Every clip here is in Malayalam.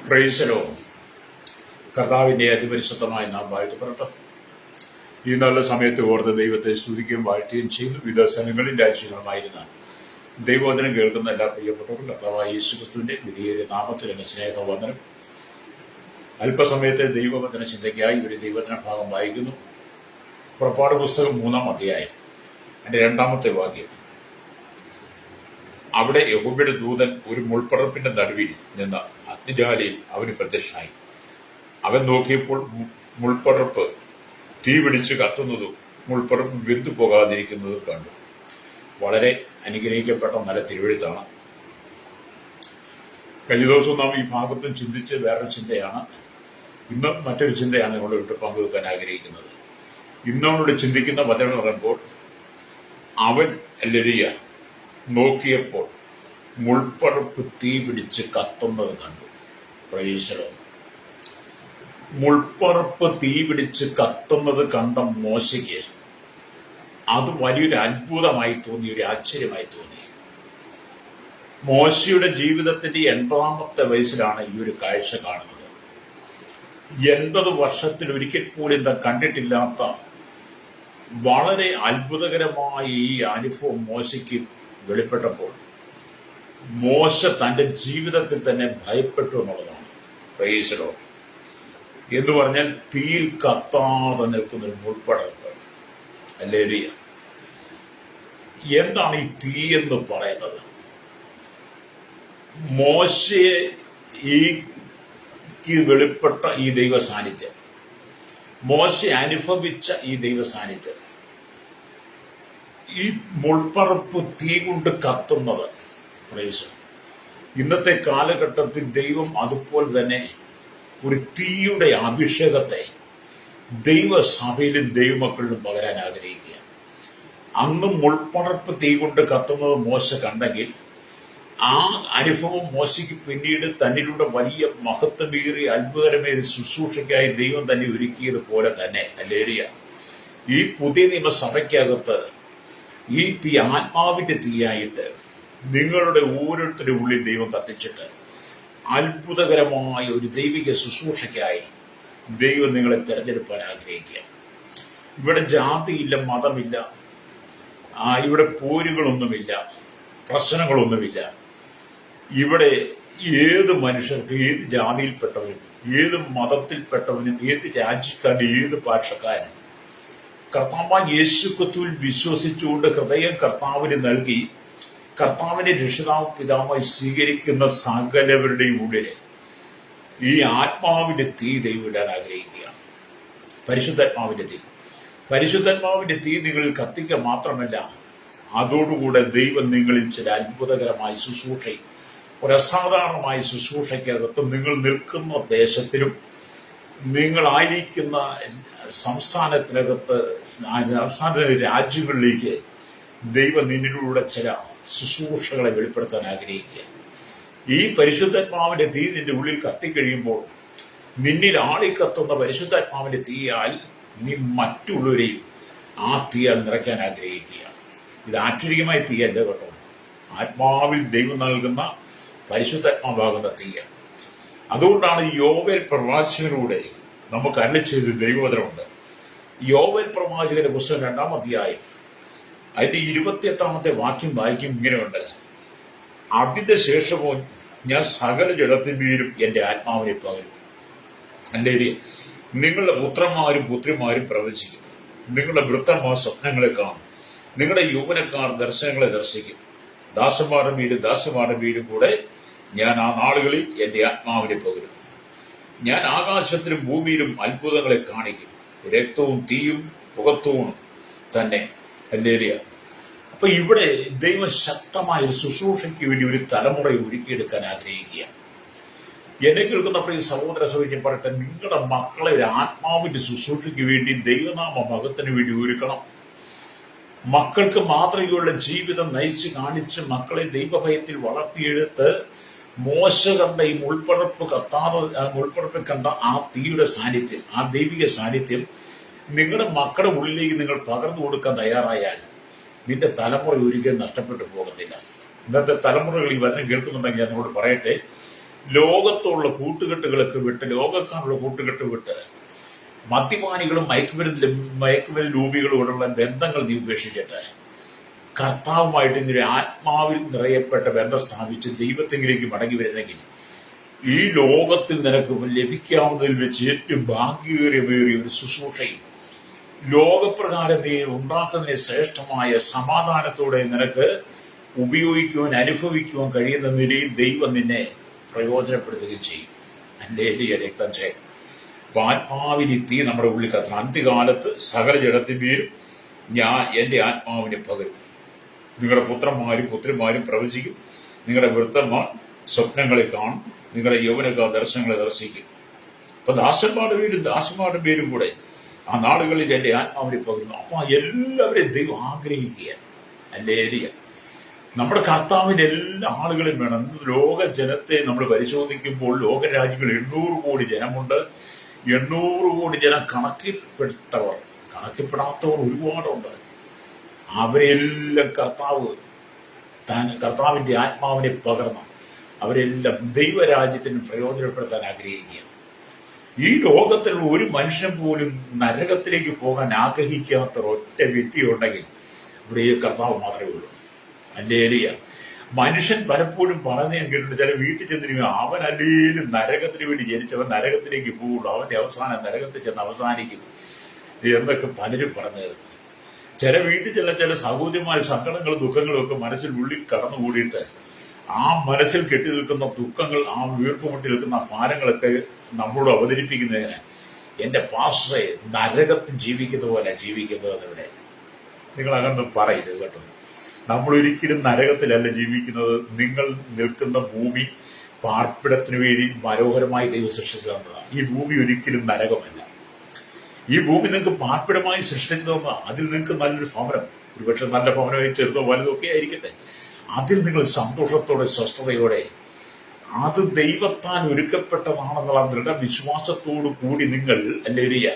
പ്രൈസലോ കർത്താവിൻ്റെ അതിപരിശുദ്ധമായ നാം വാഴ്ത്തപ്പെടട്ടെ. ഈ നല്ല സമയത്ത് ഓർത്ത് ദൈവത്തെ സ്തുതിക്കുകയും വാഴ്ത്തുകയും ചെയ്യുന്നു. വിവിധ സ്ഥലങ്ങളിൽ രാജ്യങ്ങളുമായിരുന്ന ദൈവവചനം കേൾക്കുന്ന എല്ലാ പ്രിയപ്പെട്ടവരും കർത്താവായ യേശുക്രിസ്തുവിന്റെ വിധിയേറിയ നാമത്തിൽ എന്നെ സ്നേഹവന്ദനം. അല്പസമയത്തെ ദൈവവചന ചിന്തയ്ക്കായി ഒരു ദൈവവചന ഭാഗം വായിക്കുന്നു. പുറപ്പാട് പുസ്തകം 3-ാം അധ്യായം അതിന്റെ 2-ാമത്തെ വാക്യം. അവിടെ യഹോവയുടെ ദൂതൻ ഒരു മുൾപ്പടർപ്പിന്റെ നടുവിൽ നിന്ന അഗ്നിജ്വാലയിൽ അവന് പ്രത്യക്ഷനായി. അവൻ നോക്കിയപ്പോൾ മുൾപ്പടർപ്പ് തീ പിടിച്ച് കത്തുന്നതും മുൾപ്പടർപ്പ് വെന്തു പോകാതിരിക്കുന്നതും കണ്ടു. വളരെ അനുഗ്രഹിക്കപ്പെട്ട നല്ല തിരുവെഴുത്താണ്. കഴിഞ്ഞ ദിവസം നാം ഈ ഭാഗത്തും ചിന്തിച്ച് വേറൊരു ചിന്തയാണ്. ഇന്ന് മറ്റൊരു ചിന്തയാണ് നിങ്ങളുടെ വിട്ട് പങ്കുവെക്കാൻ ആഗ്രഹിക്കുന്നത്. ഇന്നോട് ചിന്തിക്കുന്ന വചനം പറയുമ്പോൾ അവൻ അല്ലെലിയ നോക്കിയപ്പോൾ മുൾപ്പടർപ്പ് തീ പിടിച്ച് കത്തുന്നത് കണ്ടു. പ്രൈസലോ. മുൾപ്പടർപ്പ് തീ പിടിച്ച് കത്തുന്നത് കണ്ട മോശയ്ക്ക് അത് വലിയൊരു അത്ഭുതമായി തോന്നി, ഒരു ആശ്ചര്യമായി തോന്നി. മോശയുടെ ജീവിതത്തിന്റെ 80-ാമത്തെ വയസ്സിലാണ് ഈ ഒരു കാഴ്ച കാണുന്നത്. 80 വർഷത്തിൽ ഒരിക്കൽ കൂടി എന്താ കണ്ടിട്ടില്ലാത്ത വളരെ അത്ഭുതകരമായ ഈ അനുഭവം മോശയ്ക്ക് വെളിപ്പെട്ടപ്പോൾ മോശ തന്റെ ജീവിതത്തിൽ തന്നെ ഭയപ്പെട്ടു എന്നുള്ളതാണ്. പ്രൈസലോ. എന്ന് പറഞ്ഞാൽ തീയിൽ കത്താതെ നിൽക്കുന്ന ഒരു മുൾപ്പടർപ്പ്. ഹല്ലേലൂയ. എന്താണ് ഈ തീ എന്ന് പറയുന്നത്? മോശയെ ഈ വെളിപ്പെട്ട ഈ ദൈവ സാന്നിധ്യം, മോശ അനുഭവിച്ച ഈ ദൈവ സാന്നിധ്യം, ഈ മുൾപ്പടർപ്പ് തീ കൊണ്ട് കത്തുന്നത്. പ്രൈസ്. ഇന്നത്തെ കാലഘട്ടത്തിൽ ദൈവം അതുപോലെ തന്നെ ഒരു തീയുടെ അഭിഷേകത്തെ ദൈവസഭയിലും ദൈവമക്കളിലും പകരാൻ ആഗ്രഹിക്കുക. അന്ന് മുൾപ്പടർപ്പ് തീ കൊണ്ട് കത്തുന്നത് മോശ കണ്ടെങ്കിൽ ആ അനുഭവം മോശയ്ക്ക് പിന്നീട് തന്നിലൂടെ വലിയ മഹത്വമേറിയ അത്ഭുതകരമായ ശുശ്രൂഷയ്ക്കായി ദൈവം തന്നെ ഒരുക്കിയത് പോലെ തന്നെ ഹല്ലേലൂയ ഈ പുതിയ നിയമസഭയ്ക്കകത്ത് ഈ തീ ആത്മാവിന്റെ തീയായിട്ട് നിങ്ങളുടെ ഓരോരുത്തരുടെ ഉള്ളിൽ ദൈവം കത്തിച്ചിട്ട് അത്ഭുതകരമായ ഒരു ദൈവിക ശുശ്രൂഷയ്ക്കായി ദൈവം നിങ്ങളെ തിരഞ്ഞെടുക്കാൻ ആഗ്രഹിക്കുക. ഇവിടെ ജാതിയില്ല, മതമില്ല, ഇവിടെ പോരുകളൊന്നുമില്ല, പ്രശ്നങ്ങളൊന്നുമില്ല. ഇവിടെ ഏത് മനുഷ്യർക്ക്, ഏത് ജാതിയിൽപ്പെട്ടവനും, ഏത് മതത്തിൽപ്പെട്ടവനും, ഏത് രാജ്യക്കാരനും, ഏത് ഭാഷക്കാരനും കർത്താവായ യേശുക്രിസ്തുവിൽ വിശ്വസിച്ചുകൊണ്ട് ഹൃദയം കർത്താവിന് നൽകി കർത്താവിനെ രക്ഷിതാവ് പിതാവായി സ്വീകരിക്കുന്ന സകലവരുടെയും ഉള്ളില് ഈ ആത്മാവിന്റെ തീ ദൈവം ഇടാൻ ആഗ്രഹിക്കുക. പരിശുദ്ധാത്മാവിന്റെ തീ നിങ്ങളിൽ കത്തിക്കുക മാത്രമല്ല, അതോടുകൂടെ ദൈവം നിങ്ങളിൽ ചില അത്ഭുതകരമായ ശുശ്രൂഷയും ഒരു അസാധാരണമായ ശുശ്രൂഷയ്ക്കകത്ത് നിങ്ങൾ നിൽക്കുന്ന ദേശത്തിലും നിങ്ങളായിരിക്കുന്ന സംസ്ഥാനത്തിനകത്ത് രാജ്യങ്ങളിലേക്ക് ദൈവം നിന്നിലൂടെ ചില ശുശ്രൂഷകളെ വെളിപ്പെടുത്താൻ ആഗ്രഹിക്കുക. ഈ പരിശുദ്ധാത്മാവിന്റെ തീ നിന്റെ ഉള്ളിൽ കത്തിക്കഴിയുമ്പോൾ നിന്നിൽ ആളിക്കത്തുന്ന പരിശുദ്ധാത്മാവിന്റെ തീയാൽ നീ മറ്റുള്ളവരെയും ആ തീയാൽ നിറയ്ക്കാൻ ആഗ്രഹിക്കുക. ഇത് ആക്ഷരികമായ തീയല്ല കേട്ടോ, ആത്മാവിൽ ദൈവം നൽകുന്ന പരിശുദ്ധാത്മാവാകുന്ന തീയ. അതുകൊണ്ടാണ് യോവേൽ പ്രവാചകനിലൂടെ നമുക്ക് അരുളി ചെയ്ത ദൈവവചനമുണ്ട്. യോവേൽ പ്രവാചകന്റെ പുസ്തകം 2-ാം അധ്യായം അതിന്റെ 28-ാമത്തെ വാക്യം വായിക്കും ഇങ്ങനെയുണ്ട്: അതിന്റെ ശേഷമോ ഞാൻ സകല ജഡത്തിന്മേലും എന്റെ ആത്മാവിനെ പകരും. ഹല്ലേലൂയ. നിങ്ങളുടെ പുത്രന്മാരും പുത്രിമാരും പ്രവചിക്കും, നിങ്ങളുടെ വൃദ്ധന്മാർ സ്വപ്നങ്ങളെ കാണും, നിങ്ങളുടെ യൗവനക്കാർ ദർശനങ്ങളെ ദർശിക്കും. ദാസന്മാരുടെ വീടും കൂടെ ഞാൻ ആ നാളുകളിൽ എന്റെ ആത്മാവിനെ പകരും. ഞാൻ ആകാശത്തിലും ഭൂമിയിലും അത്ഭുതങ്ങളെ കാണിക്കും, രക്തവും തീയും പുകത്തൂണും തന്നെ. ഹല്ലേലൂയ. അപ്പൊ ഇവിടെ ദൈവം ശക്തമായ ഒരു ശുശ്രൂഷയ്ക്ക് വേണ്ടി ഒരു തലമുറയെ ഒരുക്കിയെടുക്കാൻ ആഗ്രഹിക്കുക. എന്നെ കേൾക്കുന്ന പ്രിയ സഹോദര സഹോദരി പറയട്ടെ, നിങ്ങളുടെ മക്കളെ ഒരു ആത്മാവിന്റെ ശുശ്രൂഷയ്ക്ക് വേണ്ടി ദൈവനാമ മഹത്വത്തിന് വേണ്ടി ഒരുക്കണം. മക്കൾക്ക് മാതൃകയുള്ള ജീവിതം നയിച്ച് കാണിച്ച് മക്കളെ ദൈവഭയത്തിൽ വളർത്തിയെടുത്ത് മോശ കണ്ട ഈ മുൾപ്പടർപ്പ് കണ്ട ആ തീയുടെ സാന്നിധ്യം, ആ ദൈവിക സാന്നിധ്യം നിങ്ങളുടെ മക്കളുടെ ഉള്ളിലേക്ക് നിങ്ങൾ പകർന്നു കൊടുക്കാൻ തയ്യാറായാൽ നിന്റെ തലമുറ ഒരിക്കലും നഷ്ടപ്പെട്ടു പോകത്തില്ല. ഇന്നത്തെ തലമുറകൾ ഈ വചനം കേൾക്കുന്നുണ്ടെങ്കിൽ ഞാൻ നിങ്ങളോട് പറയട്ടെ, ലോകത്തുള്ള കൂട്ടുകെട്ടുകളൊക്കെ വിട്ട്, ലോകക്കാരുടെ കൂട്ടുകെട്ട് വിട്ട്, മദ്യപാനികളും മയക്കുമരുന്ന് രൂപികളോടുള്ള ബന്ധങ്ങൾ നീ ഉപേക്ഷിച്ചിട്ട് കർത്താവുമായിട്ട് ഇങ്ങനെ ആത്മാവിൽ നിറയപ്പെട്ട ബന്ധം സ്ഥാപിച്ച് ദൈവത്തെങ്കിലേക്ക് മടങ്ങി വരുന്നെങ്കിൽ ഈ ലോകത്തിൽ നിനക്ക് ലഭിക്കാവുന്നതിൽ വെച്ച് ഏറ്റവും ഭാഗ്യമേറിയ ഒരു ശുശ്രൂഷയും ലോകപ്രകാരം നീ ഉണ്ടാക്കുന്നതിന് ശ്രേഷ്ഠമായ സമാധാനത്തോടെ നിനക്ക് ഉപയോഗിക്കുവാൻ അനുഭവിക്കുവാൻ കഴിയുന്ന നിലയിൽ ദൈവം നിന്നെ പ്രയോജനപ്പെടുത്തുകയും ചെയ്യും. അല്ലേലിയ രക്തം ചെയ്യും. അപ്പൊ ആത്മാവിന് തീ നമ്മുടെ ഉള്ളിൽ കത്തണം. അന്ത്യകാലത്ത് സകല ജഡത്തിന്മേലും ഞാൻ എൻ്റെ ആത്മാവിനെ പകരും. നിങ്ങളുടെ പുത്രന്മാരും പ്രവചിക്കും, നിങ്ങളുടെ വൃദ്ധന്മാർ സ്വപ്നങ്ങളെ കാണും, നിങ്ങളുടെ യൗവനക്കാർ ദർശനങ്ങളെ ദർശിക്കും. അപ്പൊ ദാസന്മാരുടെ പേരും കൂടെ ആ നാടുകളിൽ എൻ്റെ ആത്മാവിനെ പകരുന്നു. അപ്പൊ എല്ലാവരെയും ദൈവം ആഗ്രഹിക്കുക. അല്ലേലിയ. നമ്മുടെ കർത്താവിന്റെ എല്ലാ ആളുകളും വേണം. ലോക ജനത്തെ നമ്മൾ പരിശോധിക്കുമ്പോൾ ലോകരാജ്യങ്ങൾ 800 കോടി ജനമുണ്ട്. 800 കോടി ജനം കണക്കിൽപ്പെടാത്തവർ ഒരുപാടുണ്ട്. അവരെല്ലാം കർത്താവിന്റെ ആത്മാവിനെ പകർന്ന് അവരെല്ലാം ദൈവരാജ്യത്തിന് പ്രയോജനപ്പെടുത്താൻ ആഗ്രഹിക്കുക. ഈ ലോകത്തിലുള്ള ഒരു മനുഷ്യൻ പോലും നരകത്തിലേക്ക് പോകാൻ ആഗ്രഹിക്കാത്ത ഒറ്റ വ്യക്തി ഉണ്ടെങ്കിൽ ഇവിടെ ഈ കർത്താവ് മാത്രമേ ഉള്ളൂ. അല്ലേലിയ. മനുഷ്യൻ പലപ്പോഴും പറഞ്ഞു ഞാൻ കേട്ടിട്ടുണ്ട്, ചില വീട്ടിൽ ചെന്നിരിക്കും, അവൻ അല്ലേലും നരകത്തിന് വേണ്ടി ജനിച്ചവൻ നരകത്തിലേക്ക് പോകുള്ളൂ, അവന്റെ അവസാനം നരകത്തിൽ ചെന്ന് അവസാനിക്കും എന്നൊക്കെ പലരും പറഞ്ഞു. ചില വീട്ടിൽ ചില സഹോദരമായ സങ്കടങ്ങളും ദുഃഖങ്ങളും ഒക്കെ മനസ്സിൽ ഉള്ളിൽ കടന്നുകൂടിയിട്ട് ആ മനസ്സിൽ കെട്ടി നിൽക്കുന്ന ദുഃഖങ്ങൾ, ആ വീർപ്പുമുട്ടി നിൽക്കുന്ന ഭാരങ്ങളൊക്കെ നമ്മളോട് അവതരിപ്പിക്കുന്നതിന് എന്റെ പാസ്റ്ററെ നരകത്തിൽ ജീവിക്കുന്ന പോലെ ജീവിക്കുന്നതെന്നിവിടെ നിങ്ങൾ അങ്ങനെ പറയരുത് കേട്ടോ. നമ്മൾ ഒരിക്കലും നരകത്തിലല്ല ജീവിക്കുന്നത്. നിങ്ങൾ നിൽക്കുന്ന ഭൂമി പാർപ്പിടത്തിന് വേണ്ടി മനോഹരമായി ദൈവം സൃഷ്ടിച്ചു തന്നതാണ്. ഈ ഭൂമി ഒരിക്കലും നരകമല്ല. ഈ ഭൂമി നിങ്ങൾക്ക് പാർപ്പിടമായി സൃഷ്ടിച്ചു തന്നതാണ്. അതിൽ നിങ്ങൾക്ക് നല്ലൊരു ഭവനം, ഒരുപക്ഷെ നല്ല ഭവനമായി ചെറുതോ വലുതോ ഒക്കെ ആയിരിക്കട്ടെ, അതിൽ നിങ്ങൾ സന്തോഷത്തോടെ സ്വസ്ഥതയോടെ അത് ദൈവത്താൽ ഒരുക്കപ്പെട്ടതാണെന്നുള്ള ദൃഢവിശ്വാസത്തോടു കൂടി നിങ്ങൾ അല്ലേലിയ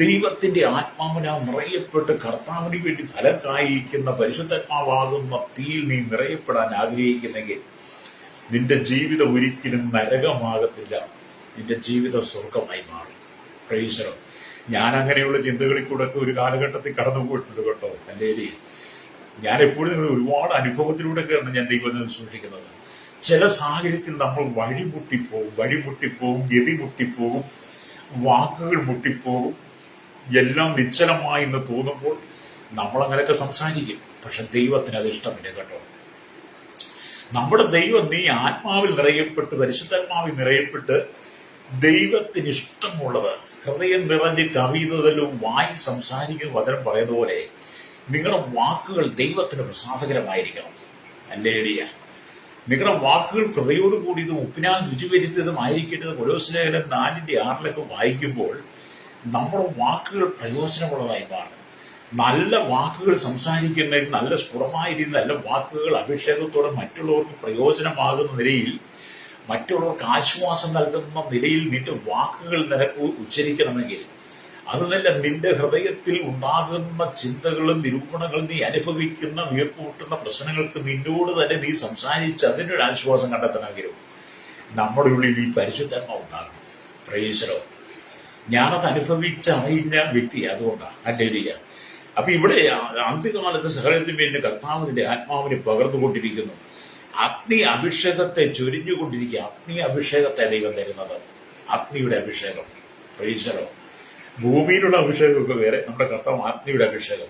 ദൈവത്തിന്റെ ആത്മാവിനാൽ നിറയപ്പെട്ട് കർത്താവിന് വേണ്ടി ഫലം കായിക്കുന്ന പരിശുദ്ധാത്മാവാകുന്ന തീയിൽ നീ നിറയപ്പെടാൻ ആഗ്രഹിക്കുന്നെങ്കിൽ നിന്റെ ജീവിതം ഒരിക്കലും നരകമാകത്തില്ല. നിന്റെ ജീവിതം സ്വർഗമായി മാറും. പ്രൈസലോ. ഞാൻ അങ്ങനെയുള്ള ചിന്തകളിൽ കൂടെ ഒക്കെ ഒരു കാലഘട്ടത്തിൽ കടന്നുപോയിട്ടുണ്ട് കേട്ടോ. അല്ലേലിയ. ഞാൻ എപ്പോഴും നിങ്ങൾ ഒരുപാട് അനുഭവത്തിലൂടെയൊക്കെയാണ് ഞാൻ ദൈവത്തെ സൂക്ഷിക്കുന്നത്. ചില സാഹചര്യത്തിൽ നമ്മൾ വഴിമുട്ടിപ്പോകും, ഗതി മുട്ടിപ്പോകും, വാക്കുകൾ മുട്ടിപ്പോകും, എല്ലാം നിശ്ചലമായി എന്ന് തോന്നുമ്പോൾ നമ്മൾ അങ്ങനെയൊക്കെ സംസാരിക്കും. പക്ഷെ ദൈവത്തിന് അത് ഇഷ്ടമില്ല കേട്ടോ. നമ്മുടെ ദൈവം നീ ആത്മാവിൽ നിറയപ്പെട്ട് പരിശുദ്ധാത്മാവിൽ നിറയപ്പെട്ട് ദൈവത്തിന് ഇഷ്ടമുള്ളത് ഹൃദയം നിറഞ്ഞ് കവിയുന്നതെല്ലാം വായി സംസാരിക്കുന്ന വചനം പറയുന്ന പോലെ നിങ്ങളുടെ വാക്കുകൾ ദൈവത്തിന് പ്രസാദകരമായിരിക്കണം. അല്ലേലിയ. നിങ്ങളുടെ വാക്കുകൾ കൃപയോടുകൂടിയതും ഉപ്പിനാൽ രുചി വരുത്തിയതുമായിരിക്കേണ്ടത്. കൊലോസ്യലേഖനം 4:6 വായിക്കുമ്പോൾ നമ്മുടെ വാക്കുകൾ പ്രയോജനമുള്ളതായി മാറും. നല്ല വാക്കുകൾ സംസാരിക്കുന്നതിൽ നല്ല സ്ഫുടമായ രീതിയിൽ നല്ല വാക്കുകൾ അഭിഷേകത്തോടെ മറ്റുള്ളവർക്ക് പ്രയോജനമാകുന്ന നിലയിൽ, മറ്റുള്ളവർക്ക് ആശ്വാസം നൽകുന്ന നിലയിൽ നിന്റെ വാക്കുകൾ നിനക്ക് ഉച്ചരിക്കണമെങ്കിൽ അത് നല്ല നിന്റെ ഹൃദയത്തിൽ ഉണ്ടാകുന്ന ചിന്തകളും നിരൂപണങ്ങളും നീ അനുഭവിക്കുന്ന വീർപ്പുമുട്ടുന്ന പ്രശ്നങ്ങൾക്ക് നിന്നോട് തന്നെ നീ സംസാരിച്ച് അതിനൊരു ആശ്വാസം കണ്ടെത്തണമെങ്കിലും നമ്മുടെ ഉള്ളിൽ ഈ പരിശുദ്ധാത്മാവ് ഉണ്ടാകണം. പ്രൈസലോ. ഞാനത് അറിഞ്ഞ വ്യക്തി, അതുകൊണ്ടാണ്. അല്ലേലിയ. അപ്പൊ ഇവിടെ അന്ത്യകാലത്ത് സകലത്തിന്മേൽ എന്റെ കർത്താവിന്റെ ആത്മാവിനെ പകർന്നുകൊണ്ടിരിക്കുന്നു. അഗ്നി അഭിഷേകത്തെ ചൊരിഞ്ഞുകൊണ്ടിരിക്കുക. അഗ്നി അഭിഷേകത്തെ ദൈവം തരുന്നത്. അഗ്നിയുടെ അഭിഷേകം. പ്രൈസലോ. ഭൂമിയിലുള്ള അഭിഷേകമൊക്കെ വേറെ, നമ്മുടെ കർത്താവ് അഗ്നിയുടെ അഭിഷേകം.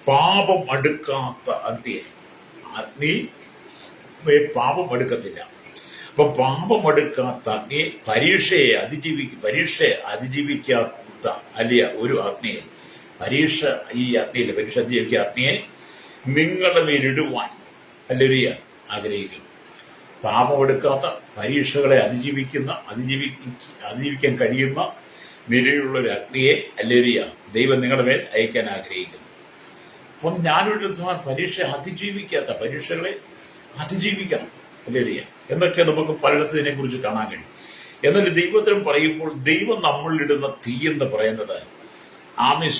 പാപം അടുക്കാത്ത അഗ്നി പാപം അടുക്കത്തില്ല. അപ്പൊ പാപം അടുക്കാത്ത അഗ്നിയെ പരീക്ഷയെ അതിജീവിക്കാത്ത അല്ലിയ ഒരു അഗ്നിയെ പരീക്ഷ അതിജീവിക്കുക അഗ്നിയെ നിങ്ങളുടെ മേലിടുവാൻ അല്ലേലിയ ആഗ്രഹിക്കുന്നു. പാപം എടുക്കാത്ത പരീക്ഷകളെ അതിജീവിക്കാൻ കഴിയുന്ന നിലയിലുള്ള ഒരു അഗ്നിയെ അല്ലേലിയ ദൈവം നിങ്ങളുടെ മേൽ അയക്കാൻ ആഗ്രഹിക്കുന്നു. അപ്പം ഞാനൊരു പരീക്ഷകളെ അതിജീവിക്കണം അല്ലേലിയ എന്നൊക്കെ നമുക്ക് പലയിടത്തും ഇതിനെക്കുറിച്ച് കാണാൻ കഴിയും. എന്നാൽ ദൈവത്തിനും പറയുമ്പോൾ ദൈവം നമ്മളിടുന്ന തീ എന്ന് പറയുന്നത്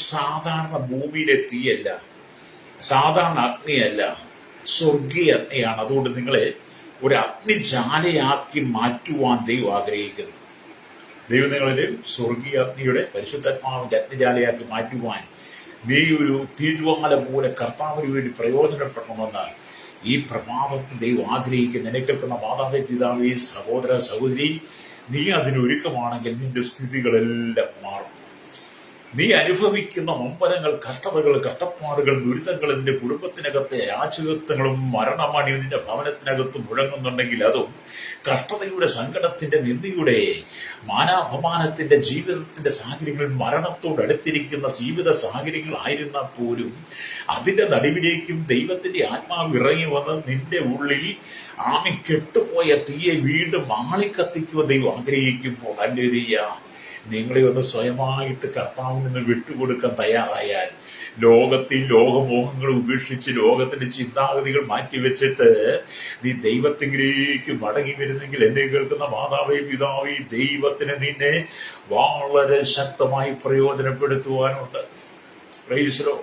സാധാരണ ഭൂമിയിലെ തീയല്ല, സാധാരണ അഗ്നിയല്ല, സ്വർഗീയ അഗ്നിയാണ്. അതുകൊണ്ട് നിങ്ങളെ ഒരു അഗ്നിജാലയാക്കി മാറ്റുവാൻ ദൈവം ആഗ്രഹിക്കുന്നു. ദൈവം നിങ്ങളിൽ സ്വർഗീയ അഗ്നിയുടെ പരിശുദ്ധാത്മാവിന്റെ അഗ്നിജാലയാക്കി മാറ്റുവാൻ നീ ഒരു തീജ്വാല പോലെ കർത്താവിന് വേണ്ടി പ്രയോജനപ്പെടണമെന്ന് ഈ പ്രഭാതത്തിൽ ദൈവം ആഗ്രഹിക്കുന്ന എന്നെ കേൾക്കുന്ന മാതാവേ, പിതാവേ, സഹോദര, സഹോദരി, നീ അതിനൊരുക്കമാണെങ്കിൽ നിന്റെ സ്ഥിതികളെല്ലാം മാറും. നീ അനുഭവിക്കുന്ന നൊമ്പരങ്ങൾ, കഷ്ടതകൾ, കഷ്ടപ്പാടുകൾ, ദുരിതങ്ങൾ നിന്റെ കുടുംബത്തിനകത്തെ അരാജകത്വങ്ങളും മരണമണി നിന്റെ ഭവനത്തിനകത്ത് മുഴങ്ങുന്നുണ്ടെങ്കിൽ അതും കഷ്ടതയുടെ, സങ്കടത്തിന്റെ, നിന്ദയുടെ, മാനാപമാനത്തിന്റെ, ജീവിതത്തിന്റെ സാഹചര്യങ്ങളിൽ മരണത്തോട് അടുത്തിരിക്കുന്ന ജീവിത സാഹചര്യങ്ങളായിരുന്നാൽ പോലും അതിന്റെ നടുവിലേക്കും ദൈവത്തിന്റെ ആത്മാവ് ഇറങ്ങി വന്ന് നിന്റെ ഉള്ളിൽ കെട്ടുപോയ തീയെ വീണ്ടും ആളിക്കത്തിക്കുവാൻ ദൈവം ആഗ്രഹിക്കുമ്പോൾ ഹല്ലേലൂയ, നിങ്ങളെ ഒന്ന് സ്വയമായിട്ട് കർത്താവിൽ നിന്ന് വിട്ടുകൊടുക്കാൻ തയ്യാറായാൽ, ലോകത്തിൽ ലോകമോഹങ്ങൾ ഉപേക്ഷിച്ച് ലോകത്തിന്റെ ചിന്താഗതികൾ മാറ്റിവെച്ചിട്ട് നീ ദൈവത്തിലേക്ക് മടങ്ങി വരുന്നെങ്കിൽ എന്നെ കേൾക്കുന്ന മാതാവേ, പിതാവേ, ദൈവത്തിന് നിന്നെ വളരെ ശക്തമായി പ്രയോജനപ്പെടുത്തുവാനുണ്ട്. പ്രൈസലോ,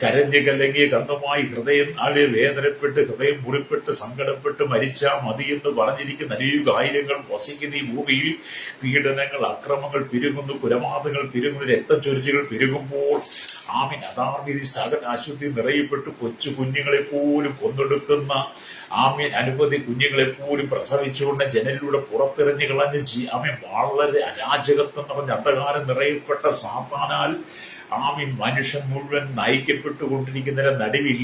കരഞ്ഞ് കലങ്ങിയ കണ്ണുമായി ഹൃദയം വേദനപ്പെട്ട്, ഹൃദയം മുറിപ്പെട്ട്, സങ്കടപ്പെട്ട് മരിച്ചാ മതിയെന്ന് പറഞ്ഞിരിക്കുന്ന അനേകായിരങ്ങൾ വസിക്കുന്ന ഈ ഭൂമിയിൽ പീഡനങ്ങൾ, അക്രമങ്ങൾ പെരുകുന്നു, കുലപാതകങ്ങൾ പെരുകുന്നു, രക്തച്ചൊരിച്ചികൾ പെരുകുമ്പോൾ അധാർമിക സകല അശുദ്ധി നിറയപ്പെട്ട് കൊച്ചു കുഞ്ഞുങ്ങളെ പോലും കൊന്നൊടുക്കുന്ന അനവധി കുഞ്ഞുങ്ങളെ പോലും പ്രസവിച്ചുകൊണ്ട് ജനലിലൂടെ പുറത്തിറങ്ങി കളഞ്ഞ് വളരെ അരാജകത്വം നിറഞ്ഞ അന്ധകാരം നിറയപ്പെട്ട സാത്താനാൽ മനുഷ്യൻ മുഴുവൻ നയിക്കപ്പെട്ടുകൊണ്ടിരിക്കുന്നതിന്റെ നടുവിൽ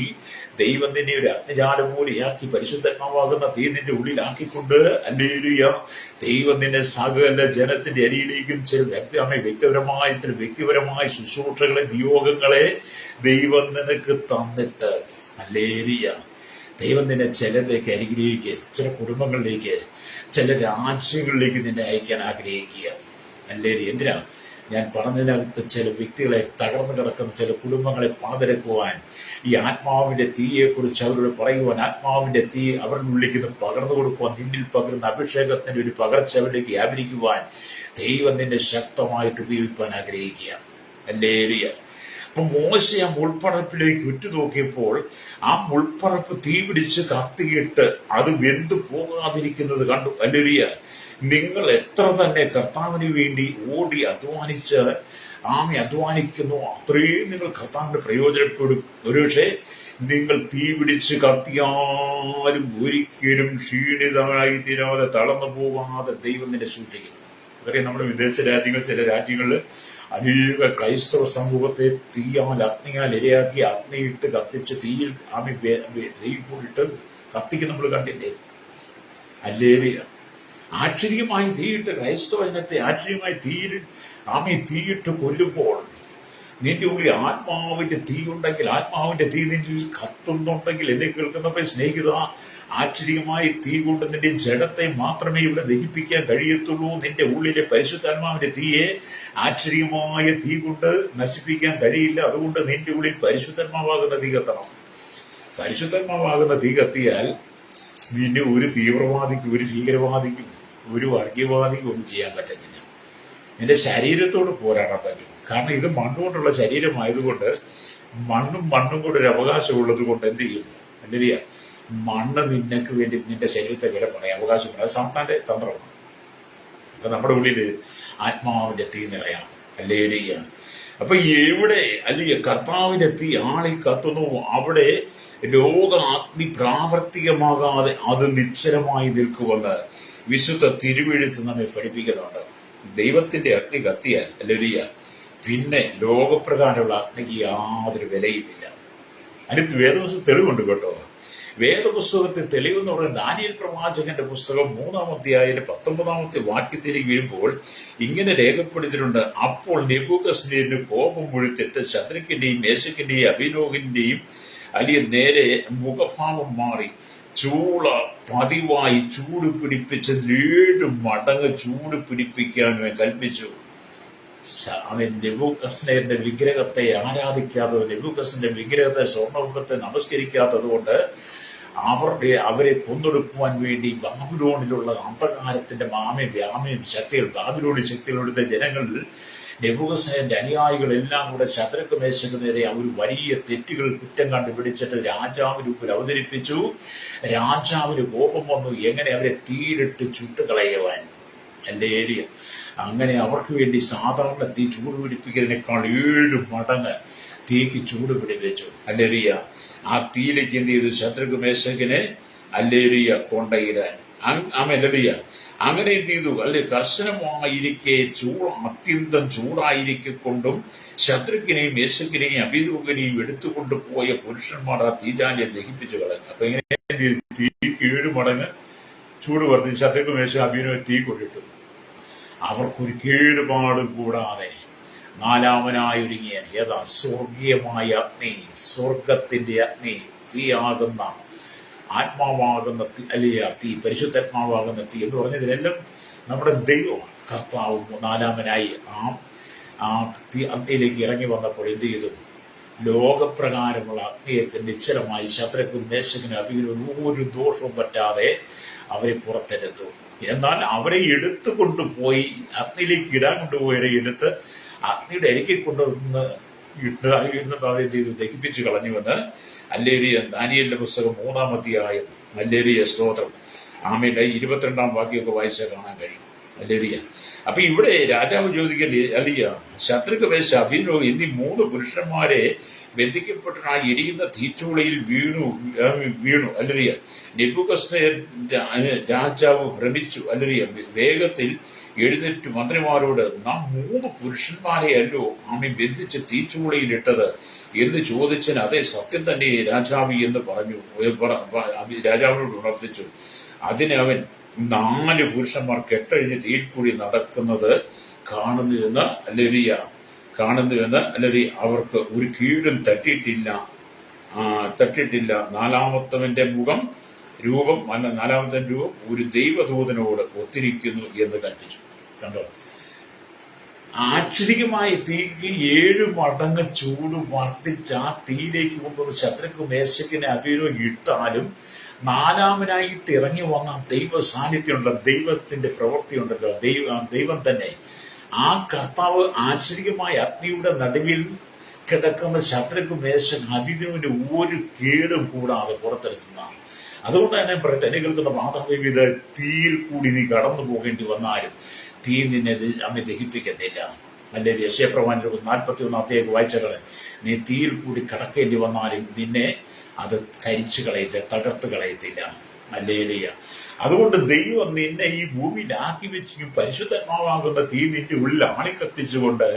ദൈവം നിന്നെ ഒരു അഗ്നിജാലം പോലെയാക്കി പരിശുദ്ധാത്മാവാകുന്ന തീ നിന്റെ ഉള്ളിലാക്കിക്കൊണ്ട് ഹല്ലേലൂയ, ദൈവം നിന്നെ സകല ജനത്തിന്റെ അരിയിലേക്കും ചില വ്യക്തിപരമായ ശുശ്രൂഷകളെ, നിയോഗങ്ങളെ ദൈവം നിനക്ക് തന്നിട്ട് ഹല്ലേലൂയ, ദൈവം നിന്നെ ചിലരിലേക്ക് അരികിലേക്ക്, ചില കുടുംബങ്ങളിലേക്ക്, ചില രാജ്യങ്ങളിലേക്ക് നിന്നെ അയക്കാൻ ആഗ്രഹിക്കുക. ഹല്ലേലൂയ. എന്തിനാ ഞാൻ പറഞ്ഞതിനകത്ത് ചില വ്യക്തികളെ, തകർന്നു കിടക്കുന്ന ചില കുടുംബങ്ങളെ പണിതെടുക്കുവാൻ, ഈ ആത്മാവിന്റെ തീയെക്കുറിച്ച് അവരോട് പറയുവാൻ, ആത്മാവിന്റെ തീ അവരുടെ ഉള്ളിലേക്ക് പകർന്നു കൊടുക്കുവാൻ, നിന്നിൽ പകരുന്ന അഭിഷേകത്തിന്റെ ഒരു പകർച്ച അവരിലേക്ക് വ്യാപരിക്കുവാൻ ദൈവം നിന്നെ ശക്തമായിട്ട് ഉപയോഗിക്കാൻ ആഗ്രഹിക്കുക. ഹല്ലേലൂയ. അപ്പൊ മോശ ആ മുൾപ്പറപ്പിലേക്ക് ഉറ്റുനോക്കിയപ്പോൾ ആ മുൾപ്പറപ്പ് തീ പിടിച്ച് കത്തിയിട്ട് അത് വെന്തു പോകാതിരിക്കുന്നത് കണ്ടു. ഹല്ലേലൂയ. നിങ്ങൾ എത്ര തന്നെ കർത്താവിന് വേണ്ടി ഓടി അധ്വാനിക്കുന്നു, അത്രയും നിങ്ങൾ കർത്താവിന്റെ പ്രയോജനപ്പെടും. ഒരുപക്ഷെ നിങ്ങൾ തീ പിടിച്ച് കത്തിയാലും ഒരിക്കലും ക്ഷീണിതമായി തീരാതെ തളർന്നു പോകാതെ ദൈവം നിന്നെ സൂക്ഷിക്കും. അതൊക്കെ നമ്മുടെ വിദേശ രാജ്യങ്ങൾ, ചില രാജ്യങ്ങളിൽ അനേക ക്രൈസ്തവ സമൂഹത്തെ അഗ്നിയാൽ ഇരയാക്കി അഗ്നിയിട്ട് കത്തിച്ച് തീയിൽ തീയിട്ട് കത്തിക്ക് നമ്മൾ കണ്ടില്ലേ? ഹല്ലേലൂയ. ആശ്ചര്യമായി തീയിട്ട് ക്രൈസ്തവ ജനത്തെ ആശ്ചര്യമായി തീയിട്ട് കൊല്ലുമ്പോൾ നിന്റെ ഉള്ളിൽ ആത്മാവിന്റെ തീ ഉണ്ടെങ്കിൽ, ആത്മാവിന്റെ തീ നിന്റെ കത്തുന്നുണ്ടെങ്കിൽ എന്നെ കേൾക്കുന്നപ്പോൾ സ്നേഹിത, ആശ്ചര്യമായി തീ കൊണ്ട് നിന്റെ ജഡത്തെ മാത്രമേ ഇവിടെ ദഹിപ്പിക്കാൻ കഴിയത്തുള്ളൂ. നിന്റെ ഉള്ളിലെ പരിശുദ്ധാത്മാവിന്റെ തീയെ ആശ്ചര്യമായ തീ കൊണ്ട് നശിപ്പിക്കാൻ കഴിയില്ല. അതുകൊണ്ട് നിന്റെ ഉള്ളിൽ പരിശുദ്ധാത്മാവാകുന്ന തീ കത്തണം. പരിശുദ്ധാത്മാവാകുന്ന തീ കത്തിയാൽ നിന്നെ ഒരു തീവ്രവാദിക്കും, ഒരു ഭീകരവാദിക്കും, ഒരു വർഗീയവാദിക്കും ഒന്നും ചെയ്യാൻ പറ്റത്തില്ല. നിന്റെ ശരീരത്തോട് പോരാടാൻ പറ്റും. കാരണം ഇത് മണ്ണുകൊണ്ടുള്ള ശരീരമായതുകൊണ്ട് മണ്ണും കൂടെ ഒരു അവകാശമുള്ളത് കൊണ്ട് എന്ത് ചെയ്യും? ഹല്ലേലൂയ. മണ്ണ് നിനക്ക് വേണ്ടി നിന്റെ ശരീരത്തെ വില പറയാൻ അവകാശമുണ്ട്. അത് സാത്താന്റെ തന്ത്രമാണ്. അപ്പൊ നമ്മുടെ ഉള്ളിൽ ആത്മാവിന്റെ തീ നിറയണം. ഹല്ലേലൂയ. അപ്പൊ എവിടെ അല്ലെങ്കിൽ കർത്താവിന്റെ തീ ആളി കത്തുന്നു, അവിടെ ലോകാഗ്നി പ്രാവർത്തികമാകാതെ അത് നിശ്ചലമായി നിൽക്കുമെന്ന് വിശുദ്ധ തിരുവെഴുത്ത് നമ്മെ പഠിപ്പിക്കുന്നുണ്ട്. ദൈവത്തിന്റെ അഗ്നി കത്തിയാൽ ഹല്ലേലൂയ, പിന്നെ ലോകപ്രകാരമുള്ള അഗ്നിക്ക് യാതൊരു വിലയുമില്ല. അതിന് വേദപുസ്തകം തെളിവുണ്ട് കേട്ടോ. വേദപുസ്തകത്തിൽ തെളിവെന്ന് പറയുന്നത് ദാനിയേൽ പ്രവാചകന്റെ പുസ്തകം 3-ാം അധ്യായത്തിലെ 19-ാമത്തെ വാക്യത്തിലേക്ക് വരുമ്പോൾ ഇങ്ങനെ രേഖപ്പെടുത്തിയിട്ടുണ്ട്: അപ്പോൾ നെബൂഖദ്നേസരിന് കോപം മുഴുത്തിട്ട് ശദ്രക്കിന്റെയും മേശക്കിന്റെയും അബേദ്നെഗോവിന്റെയും നേരെ മുഖഭാവം മാറി പതിവായി ചൂട് പിടിപ്പിച്ച് 7 മടങ്ങ് ചൂട് പിടിപ്പിക്കാൻ കൽപ്പിച്ചു. അവൻ നെബൂഖദ്നേസരിന്റെ വിഗ്രഹത്തെ ആരാധിക്കാത്തത്, നെബൂഖദ്നേസരിന്റെ വിഗ്രഹത്തെ, സ്വർണ്ണബിംബത്തെ നമസ്കരിക്കാത്തത് കൊണ്ട് അവരെ കൊന്നൊടുക്കുവാൻ വേണ്ടി ബാബിലോണിലുള്ള അന്ധകാരത്തിന്റെ വ്യാമയും ശക്തികൾ, ബാബിലോണി ശക്തികളുടെ ജനങ്ങൾ, നെബൂഖദ്നേസറിന്റെ അനുയായികൾ എല്ലാം കൂടെ ശദ്രക്ക് മേശക്ക് നേരെ അവർ വലിയ തെറ്റുകൾ കുറ്റം കണ്ടുപിടിച്ചിട്ട് രാജാവിന് മുമ്പിൽ അവതരിപ്പിച്ചു. രാജാവിന് കോപം വന്നു, എങ്ങനെ അവരെ തീയിലിട്ട് ചുട്ടുകളയുവാൻ. ഹല്ലേലൂയ. അങ്ങനെ അവർക്ക് വേണ്ടി സാധാരണ തീ ചൂട് പിടിപ്പിക്കുന്നതിനേക്കാൾ 7 മടങ്ങ് തീക്ക് ചൂട് പിടിപ്പിച്ചു. ഹല്ലേലൂയ. ആ തീയിലേക്ക് എന്ത് ചെയ്തു? ശദ്രക്ക് മേശക്കിനെ ഹല്ലേലൂയ കൊണ്ടയിടാൻ. ഹല്ലേലൂയ. അങ്ങനെ എന്ത് ചെയ്തു? കർശനമായിരിക്കെ അത്യന്തം ചൂടായിരിക്കൊണ്ടും ശത്രുക്കിനെയും മേശക്കിനെയും അഭിരൂപനെയും എടുത്തുകൊണ്ടുപോയ പുരുഷന്മാർ ആ തീജാലിയെ ദഹിപ്പിച്ചു കളഞ്ഞു. അപ്പൊ ഇങ്ങനെ തീക്ക് 7 മടങ്ങ് ചൂട് വർദ്ധിച്ച് ശത്രുക്ക് മേശ അഭിനവ് തീ കൊണ്ടിട്ടു. അവർക്കൊരു കേടുപാടും കൂടാതെ 4-മനായി ഒരുങ്ങിയ സ്വർഗീയമായ അഗ്നി, സ്വർഗത്തിന്റെ അഗ്നി, തീയാകുന്ന ആത്മാവാകുന്ന തീ, പരിശുദ്ധാത്മാവാകുന്ന തീ എന്ന് പറഞ്ഞതിലെല്ലാം നമ്മുടെ ദൈവം കർത്താവ് 4-മനായി ആ അഗ്നിയിലേക്ക് ഇറങ്ങി വന്നപ്പോൾ എന്ത് ചെയ്തു? ലോകപ്രകാരമുള്ള അഗ്നിയൊക്കെ നിശ്ചലമായി ശത്രുക്കും മേശക്കിനും അഭിനവും ഒരു ദോഷവും പറ്റാതെ അവരെ പുറത്തെടുത്തു. എന്നാൽ അവരെ എടുത്തു കൊണ്ടുപോയി അഗ്നിയിലേക്ക് ഇടാൻ കൊണ്ടുപോയവരെ എടുത്ത് അഗ്നിയുടെ അരികെ കൊണ്ടുവന്ന് അവരെ ദഹിപ്പിച്ചു കളഞ്ഞുവെന്ന് ഹല്ലേലൂയ ദാനിയേലിന്റെ പുസ്തകം 3-ാം അധ്യായം ഹല്ലേലൂയ സ്തോത്രം 22-ാം വാക്യമൊക്കെ വായിച്ചാൽ കാണാൻ കഴിയും. ഹല്ലേലൂയ. അപ്പൊ ഇവിടെ രാജാവ് ചോദിക്കല്ലേ, അല്ലിയ ശത്രുക്ക് മേശ അഭിനോ എന്നീ 3 പുരുഷന്മാരെ ബന്ധിക്കപ്പെട്ട ആ എരിയുന്ന തീച്ചൂളയിൽ വീണു. ഹല്ലേലൂയ. നെബൂഖദ്നേസർ രാജാവ് ഭ്രമിച്ചു. ഹല്ലേലൂയ. വേഗത്തിൽ എഴുന്നേറ്റ് മന്ത്രിമാരോട്, നാം 3 പുരുഷന്മാരെയല്ലോ ബന്ധിച്ച് തീച്ചൂളയിലിട്ടത് എന്ന് ചോദിച്ചതിന് അതെ സത്യം തന്നെ രാജാവി എന്ന് പറഞ്ഞു. രാജാവിനോട് ഉണർത്തിച്ചു. അതിന് അവൻ 4 പുരുഷന്മാർ കെട്ടഴിഞ്ഞ് തീയിൽ കൂടി നടക്കുന്നത് കാണുന്നുവെന്ന് ഹല്ലേലൂയ അവർക്ക് ഒരു കീഴും തട്ടിയിട്ടില്ല. 4-മത്തവന്റെ രൂപം ഒരു ദൈവദൂതനോട് ഒത്തിരിക്കുന്നു എന്ന് കൽപ്പിച്ചു. കണ്ടോ? ആശ്ചര്യമായ തീക്ക് 7 മടങ്ങ് ചൂട് വർദ്ധിച്ച് ആ തീയിലേക്ക് കൊണ്ടുവന്ന് ശത്രുക്ക് മേശക്കിനെ അഭിനയം ഇട്ടാലും 4-മനായിട്ട് ഇറങ്ങി വന്ന ദൈവ സാന്നിധ്യമുണ്ടല്ലോ, ദൈവത്തിന്റെ പ്രവൃത്തി ഉണ്ടല്ലോ, ദൈവം തന്നെ ആ കർത്താവ് ആശ്ചര്യമായ അഗ്നിയുടെ നടുവിൽ കിടക്കുന്ന ശത്രുക്ക് മേശക്ക് അഭിനവിന് ഒരു കേടും കൂടാതെ പുറത്തെടുക്കുന്നതാണ്. അതുകൊണ്ട് തന്നെ പറയട്ടെ, എന്നെ കേൾക്കുന്ന മാതാവിധ തീയിൽ കൂടി നീ കടന്നു പോകേണ്ടി വന്നാലും തീ നിന്നെ ദഹിപ്പിക്കത്തില്ല. അല്ലെ യശയപ്രവാചകന്റെ 41-ാം അധ്യായം വായിച്ചകള്, നീ തീയിൽ കൂടി കടക്കേണ്ടി വന്നാലും നിന്നെ അത് കരിച്ചു കളയത്തില്ല, തകർത്ത് കളയത്തില്ല. ഹല്ലേലൂയ. അതുകൊണ്ട് ദൈവം നിന്നെ ഈ ഭൂമിയിലാക്കി വെച്ച് പരിശുദ്ധാത്മാവാകുന്ന തീ നിന്റെ ഉള്ളിൽ ആണിക്കത്തിച്ചുകൊണ്ട്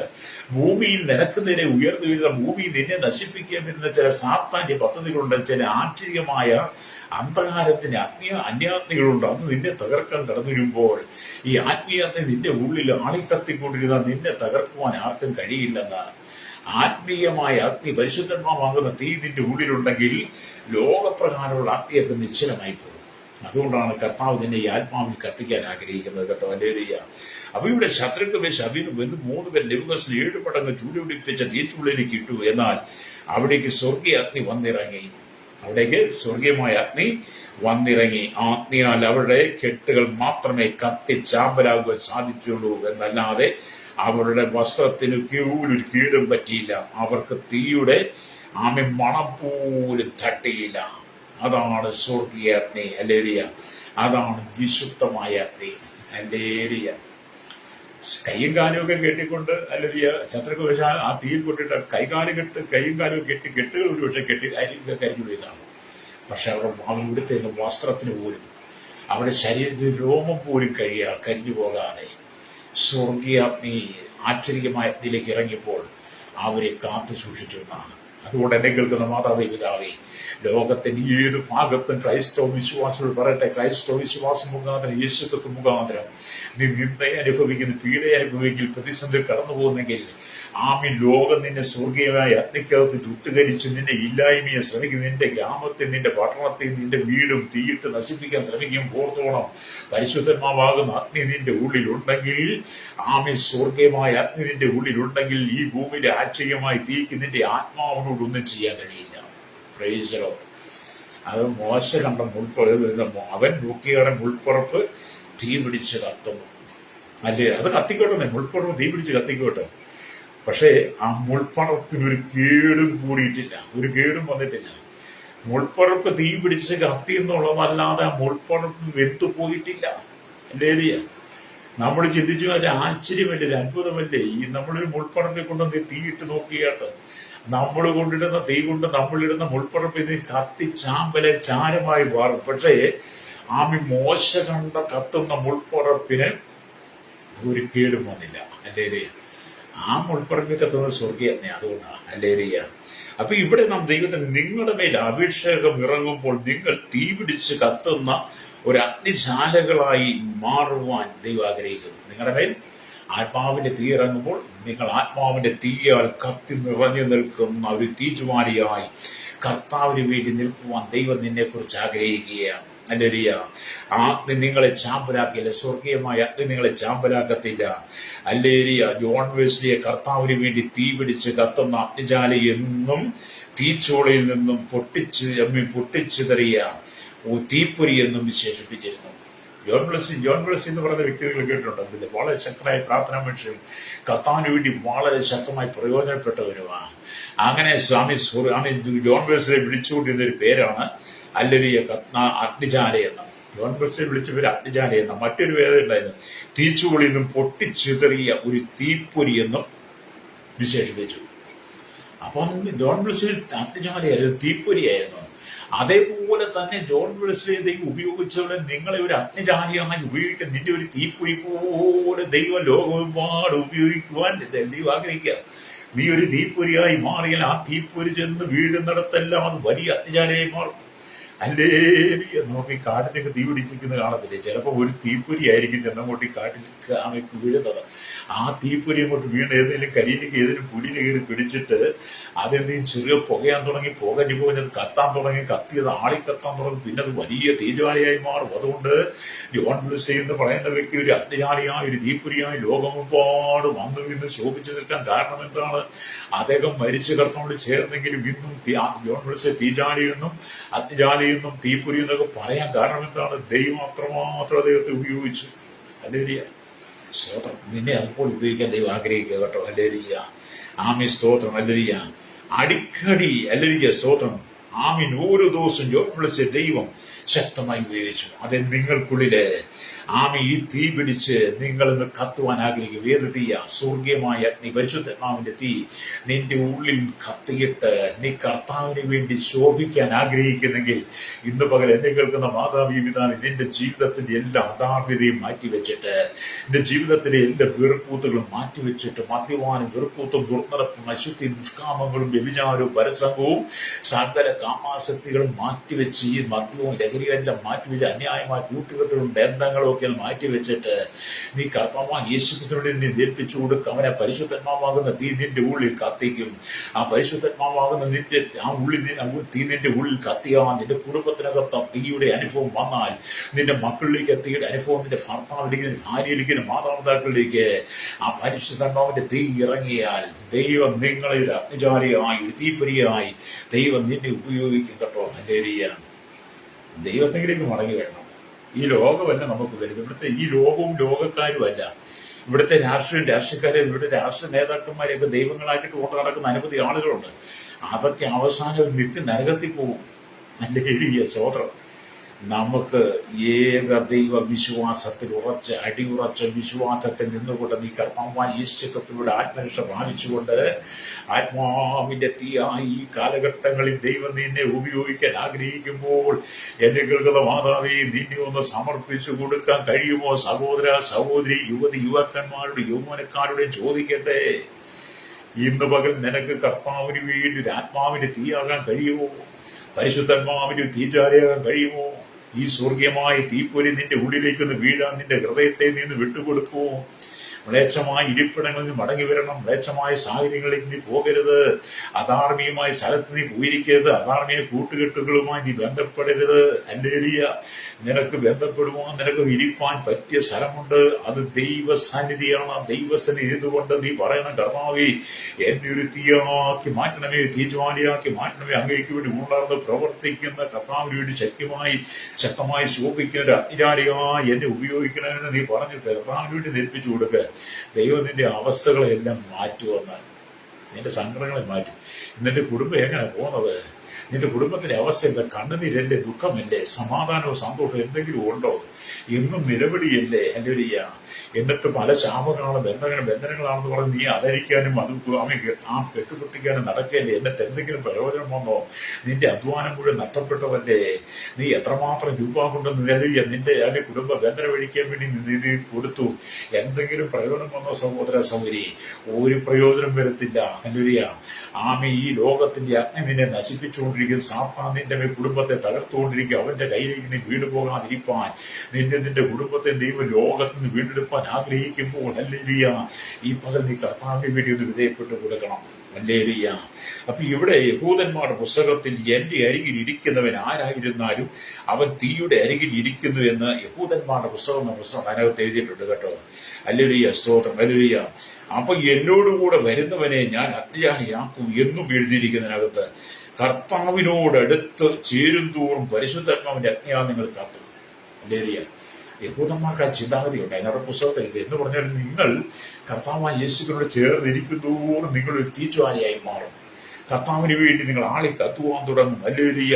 ഭൂമിയിൽ നിനക്ക് നേരെ ഉയർന്നു വരുന്ന ഭൂമി നിന്നെ നശിപ്പിക്കാൻ വരുന്ന ചില സാത്താന്യ പദ്ധതികളുണ്ട്, ചില ആശ്ചര്യമായ അന്ധകാരത്തിന്റെ അന്യാഗ്നികളുണ്ട്. അത് നിന്നെ തകർക്കാൻ കടന്നു വരുമ്പോൾ ഈ ആത്മീയത്തെ നിന്റെ ഉള്ളിൽ ആളിക്കത്തിക്കൊണ്ടിരുന്ന നിന്നെ തകർക്കുവാൻ ആർക്കും കഴിയില്ലെന്നാണ്. ആത്മീയമായ അഗ്നി, പരിശുദ്ധാത്മാവാകുന്ന തീ നിന്റെ ഉള്ളിലുണ്ടെങ്കിൽ ലോകപ്രകാരമുള്ള അഗ്നിയൊക്കെ നിശ്ചലമായി പോകും. അതുകൊണ്ടാണ് കർത്താവ് നിന്നെ ഈ ആത്മാവിൽ കത്തിക്കാൻ ആഗ്രഹിക്കുന്നത് കേട്ടോ. ഹല്ലേലൂയ. അപ്പൊ ഇവിടെ ശത്രുക്ക് മേശ അഭിനവ് 3 പേർ നെബൂഖദ്നേസർ 7 മടങ്ങ് ചൂടുപിടിപ്പിച്ച തീച്ചുള്ളിലേക്ക് ഇട്ടു. എന്നാൽ അവിടേക്ക് സ്വർഗീയ അഗ്നി വന്നിറങ്ങി. സ്വർഗീയമായ അഗ്നി വന്നിറങ്ങി. അഗ്നിയാൽ അവരുടെ കെട്ടുകൾ മാത്രമേ കത്തിച്ചാമ്പലാകുവാൻ സാധിച്ചുള്ളൂ എന്നല്ലാതെ അവരുടെ വസ്ത്രത്തിന് ഒരു കീടും പറ്റിയില്ല. അവർക്ക് തീയുടെ മണം പോലും തട്ടിയില്ല. അതാണ് സ്വർഗീയ അഗ്നി. ഹല്ലേലൂയ. അതാണ് വിശുദ്ധമായ അഗ്നി. ഹല്ലേലൂയ. കൈയും കാലും ഒക്കെ കെട്ടിക്കൊണ്ട് ഹല്ലേലൂയ ശത്രുക്ക് പക്ഷേ ആ തീയിൽ കൊണ്ടിട്ട് കൈയും കാലും കെട്ടുകൾ ഒരു പക്ഷെ കരിഞ്ഞു പോയതാണ്. പക്ഷെ അവിടുത്തെ വസ്ത്രത്തിന് പോലും അവരുടെ ശരീരത്തിൽ രോമം പോലും കരിഞ്ഞു പോകാതെ സ്വർഗീയ അഗ്നി ആശ്ചര്യമായ അഗ്നിയിലേക്ക് ഇറങ്ങിയപ്പോൾ അവരെ കാത്തു സൂക്ഷിച്ചു എന്നാണ്. അതുകൊണ്ട് എന്നെ കേൾക്കുന്ന മാതാവേ പിതാവേ, ലോകത്തിന്റെ ഏത് ഭാഗത്തും ക്രൈസ്തവ വിശ്വാസികൾ പറയട്ടെ, ക്രൈസ്തവ വിശ്വാസം മുഖാന്തരം, യേശുക്രിസ്തു മുഖാന്തരം നീ നിന്ദയെ അനുഭവിക്കുന്ന, പീഡയെ അനുഭവിക്കൽ, പ്രതിസന്ധി കടന്നു പോകുന്നെങ്കിൽ ലോകം നിന്നെ സ്വർഗീയമായ അഗ്നിക്കകത്ത് ചുട്ടുകരിച്ച് നിന്നെ ഇല്ലായ്മയെ ശ്രമിക്കും. നിന്റെ ഗ്രാമത്തിൽ, നിന്റെ പട്ടണത്തിൽ, നിന്റെ വീടും തീയിട്ട് നശിപ്പിക്കാൻ ശ്രമിക്കും. ഓർത്തോണം, പരിശുദ്ധമാകുന്ന അഗ്നി നിന്റെ ഉള്ളിലുണ്ടെങ്കിൽ, സ്വർഗീയമായ അഗ്നി നിന്റെ ഉള്ളിലുണ്ടെങ്കിൽ ഈ ഭൂമിയിലെ ആശ്ചര്യമായി തീക്ക് നിന്റെ ആത്മാവിനോട് ഒന്നും ചെയ്യാൻ കഴിയില്ല. Praise the Lord. അത് മോശ കണ്ട അവൻ നോക്കിയാണ് മുൾപ്പുറപ്പ് തീ പിടിച്ച് കത്തുന്നു. അല്ലേ, അത് കത്തിക്കോട്ടെ, മുൾപ്പുറപ്പ് തീ പിടിച്ച് കത്തിക്കോട്ടെ. പക്ഷേ ആ മുൾപ്പറപ്പിന് ഒരു കേടും കൂടിയിട്ടില്ല, ഒരു കേടും വന്നിട്ടില്ല. മുൾപ്പറപ്പ് തീ പിടിച്ച് കത്തി എന്നുള്ളതല്ലാതെ ആ മുൾപ്പറപ്പ് വെന്തുപോയിട്ടില്ല. അല്ലേ, നമ്മൾ ചിന്തിച്ചു അതിന്റെ ആശ്ചര്യമല്ലേ, ഒരു അത്ഭുതമല്ലേ? ഈ നമ്മളൊരു മുൾപ്പറമ്പിൽ കൊണ്ടുവന്ന് തീയിട്ട് നോക്കിയാട്ട് നമ്മൾ കൊണ്ടിടുന്ന തീ കൊണ്ട് നമ്മളിടുന്ന മുൾപ്പറപ്പ് ഇത് കത്തി ചാമ്പലെ ചാരമായി മാറും. പക്ഷേ ആമി മോശ കണ്ട കത്തുന്ന മുൾപ്പറപ്പിന് ഒരു കേടും വന്നില്ല. അല്ലേ, ആ മുൾപ്പറമ്പിൽ കത്തുന്നത് സ്വർഗീയജ്ഞ, അതുകൊണ്ടാണ്. അല്ലേ, അപ്പൊ ഇവിടെ നാം ദൈവത്തിന് നിങ്ങളുടെ മേൽ അഭിഷേകം ഇറങ്ങുമ്പോൾ നിങ്ങൾ തീ പിടിച്ച് കത്തുന്ന ഒരു അഗ്നിശാലകളായി മാറുവാൻ ദൈവം ആഗ്രഹിക്കുന്നു. നിങ്ങളുടെ മേൽ ആത്മാവിന്റെ തീ ഇറങ്ങുമ്പോൾ നിങ്ങൾ ആത്മാവിന്റെ തീയാൽ കത്തി നിറഞ്ഞു നിൽക്കുന്ന ഒരു തീജ്വാലിയായി കർത്താവിന് വേണ്ടി നിൽക്കുവാൻ ദൈവം നിന്നെ കുറിച്ച് ആഗ്രഹിക്കുകയാണ്. അല്ലേലൂയ. ആ അഗ്നി നിങ്ങളെ ചാമ്പലാക്കില്ല, സ്വർഗീയമായ അഗ്നി നിങ്ങളെ ചാമ്പലാക്കത്തില്ല. അല്ലേലൂയ. ജോൺ വെസ്ലിയെ കർത്താവിന് വേണ്ടി തീ പിടിച്ച് കത്തുന്ന അഗ്നിജാലി എന്നും തീച്ചോളയിൽ നിന്നും പൊട്ടിച്ചു തെറിയ തീപ്പൊരി എന്നും വിശേഷിപ്പിച്ചിരുന്നു. ജോൺ ബ്ലസ്സി എന്ന് പറയുന്ന വ്യക്തി നിങ്ങൾ കേട്ടിട്ടുണ്ടോ? വളരെ ശക്തമായ പ്രാർത്ഥനാ മനുഷ്യൻ, കർത്താവിന് വേണ്ടി വളരെ ശക്തമായി പ്രയോജനപ്പെട്ടവരുമാണ്. അങ്ങനെ ജോൺ ബ്ലസ്സിനെ വിളിച്ചുകൊണ്ടിരുന്ന ഒരു പേരാണ് അല്ലൊരിയ അഗ്നിജാല എന്നും. ജോൺ ബ്ലസ്സിനെ വിളിച്ച പേര് അഗ്നിജാല എന്നും. മറ്റൊരു പേര് ഉണ്ടായിരുന്നു, തീച്ചുകളിൽ നിന്നും പൊട്ടിച്ചിതറിയ ഒരു തീപ്പൊരി എന്നും വിശേഷിപ്പിച്ചു. അപ്പം ജോൺ ബ്ലസ്സി അഗ്നിജാലയായിരുന്നു, തീപ്പൊരിയായിരുന്നു. അതേപോലെ തന്നെ ജോൺ വെസ്ലി ദൈവം ഉപയോഗിച്ചവിടെ നിങ്ങളെ ഒരു അഗ്നിജാലിയായി ഉപയോഗിക്കാൻ, നിന്റെ ഒരു തീപ്പൊരി പോലെ ദൈവം ലോകമെമ്പാട് ഉപയോഗിക്കുവാൻ ദൈവം ആഗ്രഹിക്കുക. നീ ഒരു തീപ്പൊരിയായി മാറിയാൽ ആ തീപ്പൊരി ചെന്ന് വീഴുന്നിടത്തെല്ലാം അത് വലിയ അഗ്നിജാലയായി മാറും. അല്ലേ, നമുക്ക് ഈ കാട്ടിലേക്ക് തീ പിടിച്ചിരിക്കുന്നത് കാണത്തില്ലേ? ചിലപ്പോൾ ഒരു തീപ്പൊരി ആയിരിക്കും ചെന്നങ്ങോട്ട് ഈ കാട്ടിലേക്ക് വീഴുന്നത്. ആ തീപ്പൊരി അങ്ങോട്ട് വീണ് ഏതെങ്കിലും കരിയിലേക്ക് ഏതെങ്കിലും പുലിനെ കയറി പിടിച്ചിട്ട് അതെന്തെങ്കിലും ചെറിയ പുകയാൻ തുടങ്ങി, പുകഞ്ഞു പോയത് കത്താൻ തുടങ്ങി, കത്തിയത് ആളിക്കത്താൻ തുടങ്ങി, പിന്നെ അത് വലിയ തീജ്വാലയായി മാറും. അതുകൊണ്ട് ജോൺ ബ്ലസ്സി എന്ന് പറയുന്ന വ്യക്തി ഒരു അഗ്നിജാലിയായി, ഒരു തീപ്പൊരിയായി ലോകമെമ്പാട് വന്നു ഇന്ന് ശോഭിച്ചു നിൽക്കാൻ കാരണം എന്താണ്? അദ്ദേഹം മരിച്ചു കർത്താവിനോട് ചേർന്നെങ്കിലും ഇന്നും ജോൺ ബ്ലസ്സി തീജാലിയെന്നും അഗ്നിജാലിയെന്നും തീപ്പൊരി എന്നൊക്കെ പറയാൻ കാരണം എന്താണ്? ദൈവം അത്രമാത്രം അദ്ദേഹത്തെ ഉപയോഗിച്ചു. അല്ലേലിയ. സ്തോത്രം. നിന്നെ അതുപോലെ ഉപയോഗിക്കാൻ ദൈവം ആഗ്രഹിക്കുക കേട്ടോ. അല്ലേലിയ. ആമീൻ. സ്തോത്രം. അല്ലേലിയ. അടിക്കടി അല്ലേലിയ. സ്തോത്രം. ആമീൻ. ഓരോ ദിവസവും ജോൺ ബ്ലസ്സി ദൈവം ശക്തമായി ഉപയോഗിച്ചു. അത് നിങ്ങൾക്കുള്ളില് ആമി ഈ തീ പിടിച്ച് നിങ്ങൾ ഇന്ന് കത്തുവാൻ ആഗ്രഹിക്കും. ഏത് തീയ? സ്വർഗീയമായ അഗ്നി, പരിശുദ്ധാത്മാവിന്റെ തീ നിന്റെ ഉള്ളിൽ കത്തിയിട്ട് നീ കർത്താവിന് വേണ്ടി ശോഭിക്കാൻ ആഗ്രഹിക്കുന്നെങ്കിൽ ഇന്ന് പകൽ എന്നെ കേൾക്കുന്ന മാതാവി പിതാവി നിന്റെ ജീവിതത്തിന്റെ എല്ലാ അധാർമ്യതയും മാറ്റിവെച്ചിട്ട്, നിന്റെ ജീവിതത്തിലെ എല്ലാ വെറുക്കൂത്തുകളും മാറ്റിവെച്ചിട്ട്, മദ്യപാനം, വെറുക്കൂത്തും, ദുർനടപ്പും, അശുദ്ധി, ദുഷ്കാമങ്ങളും, വ്യഭിചാരവും, പരസംഗവും, സകല കാമാസക്തികളും മാറ്റിവെച്ച്, ഈ മദ്യവും ലഹരിയെല്ലാം മാറ്റിവെച്ച്, അന്യായമായ കൂട്ടുകെട്ടുകളും ബന്ധങ്ങളും ഒക്കെ മാറ്റിവെച്ചിട്ട് നീ കർത്താവാൻ യേശുക്രിസ്തുവിനെ നീ ഏൽപ്പിച്ചു കൊടുക്കുക. അവനെ പരിശുദ്ധാത്മാവാകുന്ന തീ നിന്റെ ഉള്ളിൽ കത്തിക്കും. ആ പരിശുദ്ധാത്മാവാകുന്ന നിന്റെ ആ തീ നിന്റെ ഉള്ളിൽ കത്തിയാൽ നിന്റെ കുടുംബത്തിനകത്ത് തീയുടെ അനുഭവം വന്നാൽ, നിന്റെ മക്കളിലേക്ക് തീയുടെ അനുഭവം, നിന്റെ ഭർത്താവിലേക്ക്, നിന്റെ ഭാര്യയിലേക്ക്, മാതാപിതാക്കളിലേക്ക് ആ പരിശുദ്ധാത്മാവിന്റെ തീ ഇറങ്ങിയാൽ ദൈവം നിങ്ങളെ ഒരു അഗ്നിജാലിയായി, ഒരു തീപ്പൊരിയായി ദൈവം നിന്നെ ഉപയോഗിക്കും കേട്ടോ. ഹല്ലേലൂയ. ദൈവത്തിലേക്ക് മടങ്ങി വരണം. ഈ ലോകമല്ല നമുക്ക് വരുന്നത്. ഇവിടുത്തെ ഈ ലോകവും ലോകക്കാരുമല്ല. ഇവിടുത്തെ രാഷ്ട്രീയക്കാരെ, ഇവിടുത്തെ രാഷ്ട്രീയ നേതാക്കന്മാരെയൊക്കെ ദൈവങ്ങളാക്കിയിട്ട് കൊണ്ട് നടക്കുന്ന അനവധി ആളുകളുണ്ട്. അതൊക്കെ അവസാനം നിത്യ നരകത്തിൽ പോകും. ഹല്ലേലൂയ. സ്തോത്രം. നമുക്ക് ഏക ദൈവ വിശ്വാസത്തിൽ അടിയുറച്ച വിശ്വാസത്തിൽ നിന്നുകൊണ്ട് നീ കർത്താവായ യേശുക്രിസ്തുവിന്റെ ആത്മരക്ഷ പ്രാപിച്ചുകൊണ്ട് ആത്മാവിന്റെ തീയായി ഈ കാലഘട്ടങ്ങളിൽ ദൈവം നിന്നെ ഉപയോഗിക്കാൻ ആഗ്രഹിക്കുമ്പോൾ എന്നെ കേൾക്കുന്ന മാതാവേ, നിന്നെ ഒന്ന് സമർപ്പിച്ചു കൊടുക്കാൻ കഴിയുമോ? സഹോദര സഹോദരി, യുവതി യുവാക്കന്മാരുടെ യൗവനക്കാരുടെയും ചോദിക്കട്ടെ, ഇന്ന് പകൽ നിനക്ക് കർത്താവിന് വേണ്ടി ഒരു ആത്മാവിന്റെ തീയാകാൻ കഴിയുമോ? പരിശുദ്ധാത്മാവിന്റെ തീജാലയാകാൻ കഴിയുമോ? ഈ സ്വർഗീയമായ തീപ്പൊരി നിന്റെ ഉള്ളിലേക്കൊന്ന് വീഴാൻ നിന്റെ ഹൃദയത്തെ നിന്ന് വിട്ടുകൊടുക്കുമോ? മ്ലേച്ഛമായ ഇരിപ്പിടങ്ങളിൽ നിന്ന് മടങ്ങി വരണം. മ്ലേച്ഛമായ സാഹചര്യങ്ങളിലേക്ക് നീ പോകരുത്. അധാർമികമായ സ്ഥലത്ത് നീ പോയിരിക്കരുത്. അധാർമിക കൂട്ടുകെട്ടുകളുമായി നീ ബന്ധപ്പെടരുത്. ഹല്ലേലൂയ. നിനക്ക് ബന്ധപ്പെടുവാൻ, നിനക്ക് ഇരിപ്പാൻ പറ്റിയ സ്ഥലമുണ്ട്. അത് ദൈവസന്നിധിയാണ്. ദൈവസന്നിധി ഇരുന്നുകൊണ്ട് നീ പറയണം, കർത്താവേ, എന്നെ ഒരു തീയാക്കി മാറ്റണമേ, തീജ്വാലിയാക്കി മാറ്റണമേ. അങ്ങേക്ക് വേണ്ടി ഉണർന്ന് പ്രവർത്തിക്കുന്ന കർത്താവിന് വേണ്ടി ശക്തമായി ശോഭിക്കുന്ന ഒരു അഗ്നിജാലിയായി എന്നെ ഉപയോഗിക്കണമെന്ന് നീ പറഞ്ഞ് കർത്താവിന് വേണ്ടി ധരിപ്പിച്ചു കൊടുക്കുക. ദൈവം നിന്റെ അവസ്ഥകളെല്ലാം മാറ്റുമെന്ന്, നിന്റെ സങ്കടങ്ങളെ മാറ്റും. നിന്റെ കുടുംബം എങ്ങനെ പോകുന്നത്? നിന്റെ കുടുംബത്തിന്റെ അവസ്ഥ എന്താ? കണ്ണുനീരല്ലേ? ദുഃഖമല്ലേ? സമാധാനവും സന്തോഷവും എന്തെങ്കിലും ഉണ്ടോ? എന്നും നിലവിളിയല്ലേ? ഹല്ലേലൂയ. എന്നിട്ട് പല ശാപങ്ങളാണ്, ബന്ധനങ്ങളാണെന്ന് പറഞ്ഞ് നീ അതരിക്കാനും അത് കെട്ടുപൊട്ടിക്കാനും നടക്കല്ലേ? എന്നിട്ട് എന്തെങ്കിലും പ്രയോജനം വന്നോ? നിന്റെ അധ്വാനം മുഴുവൻ നഷ്ടപ്പെട്ടവല്ലേ? നീ എത്രമാത്രം രൂപ കൊണ്ട് നിന്റെ കുടുംബ ബന്ധനം ഒഴിക്കാൻ വേണ്ടി നീ കൊടുത്തു. എന്തെങ്കിലും പ്രയോജനം വന്നോ സഹോദര സഹോദരി? ഒരു പ്രയോജനം വരത്തില്ല. ഹല്ലേലൂയ. ഈ ലോകത്തിന്റെ അഗ്നി നിന്നെ നശിപ്പിച്ചുകൊണ്ടിരിക്കും. സാത്താൻ നിന്റെ കുടുംബത്തെ തകർത്തുകൊണ്ടിരിക്കും. അവന്റെ കയ്യിലേക്ക് നീ വീട് പോകാതിരിപ്പാൻ, നിന്റെ കുടുംബത്തെ ദൈവം ലോകത്ത് നിന്ന് വീണ്ടെടുപ്പാൻ ആഗ്രഹിക്കുമ്പോൾ, ഹല്ലേലൂയ, ഈ പകൽ നീ കർത്താവിന് വേണ്ടി ഒന്ന് വിധേയപ്പെട്ടു കൊടുക്കണം. ഹല്ലേലൂയ. അപ്പൊ ഇവിടെ യഹൂദന്മാരുടെ പുസ്തകത്തിൽ എന്റെ അരികിൽ ഇരിക്കുന്നവൻ ആരായിരുന്നാലും അവൻ തീയുടെ അരികിൽ ഇരിക്കുന്നു എന്ന് യഹൂദന്മാരുടെ പുസ്തകം അതിനകത്ത് എഴുതിയിട്ടുണ്ട് കേട്ടോ. ഹല്ലേലൂയ, സ്തോത്രം, ഹല്ലേലൂയ. അപ്പൊ എന്നോടുകൂടെ വരുന്നവനെ ഞാൻ അഗ്നിജാലിയാക്കും എന്നും എഴുതിയിരിക്കുന്നതിനകത്ത്. കർത്താവിനോടടുത്ത് ചേരും തോറും പരിശുദ്ധാത്മാവിന്റെ അഗ്നിയാ നിങ്ങൾ കാത്തു. ഹല്ലേലൂയ. യഹൂദന്മാർക്ക് ആ ചിന്താഗതി ഉണ്ട്. അതിനവരുടെ പുസ്തകത്തിൽ ഇത് എന്ന് പറഞ്ഞാൽ, നിങ്ങൾ കർത്താവായ യേശുവിനോട് ചേർന്നിരിക്കുന്നതോറും നിങ്ങൾ ഒരു തീജ്വാലയായി മാറും. കർത്താവിന് വേണ്ടി നിങ്ങൾ ആളി കത്തുവാൻ തുടങ്ങും. ഹല്ലേലൂയ.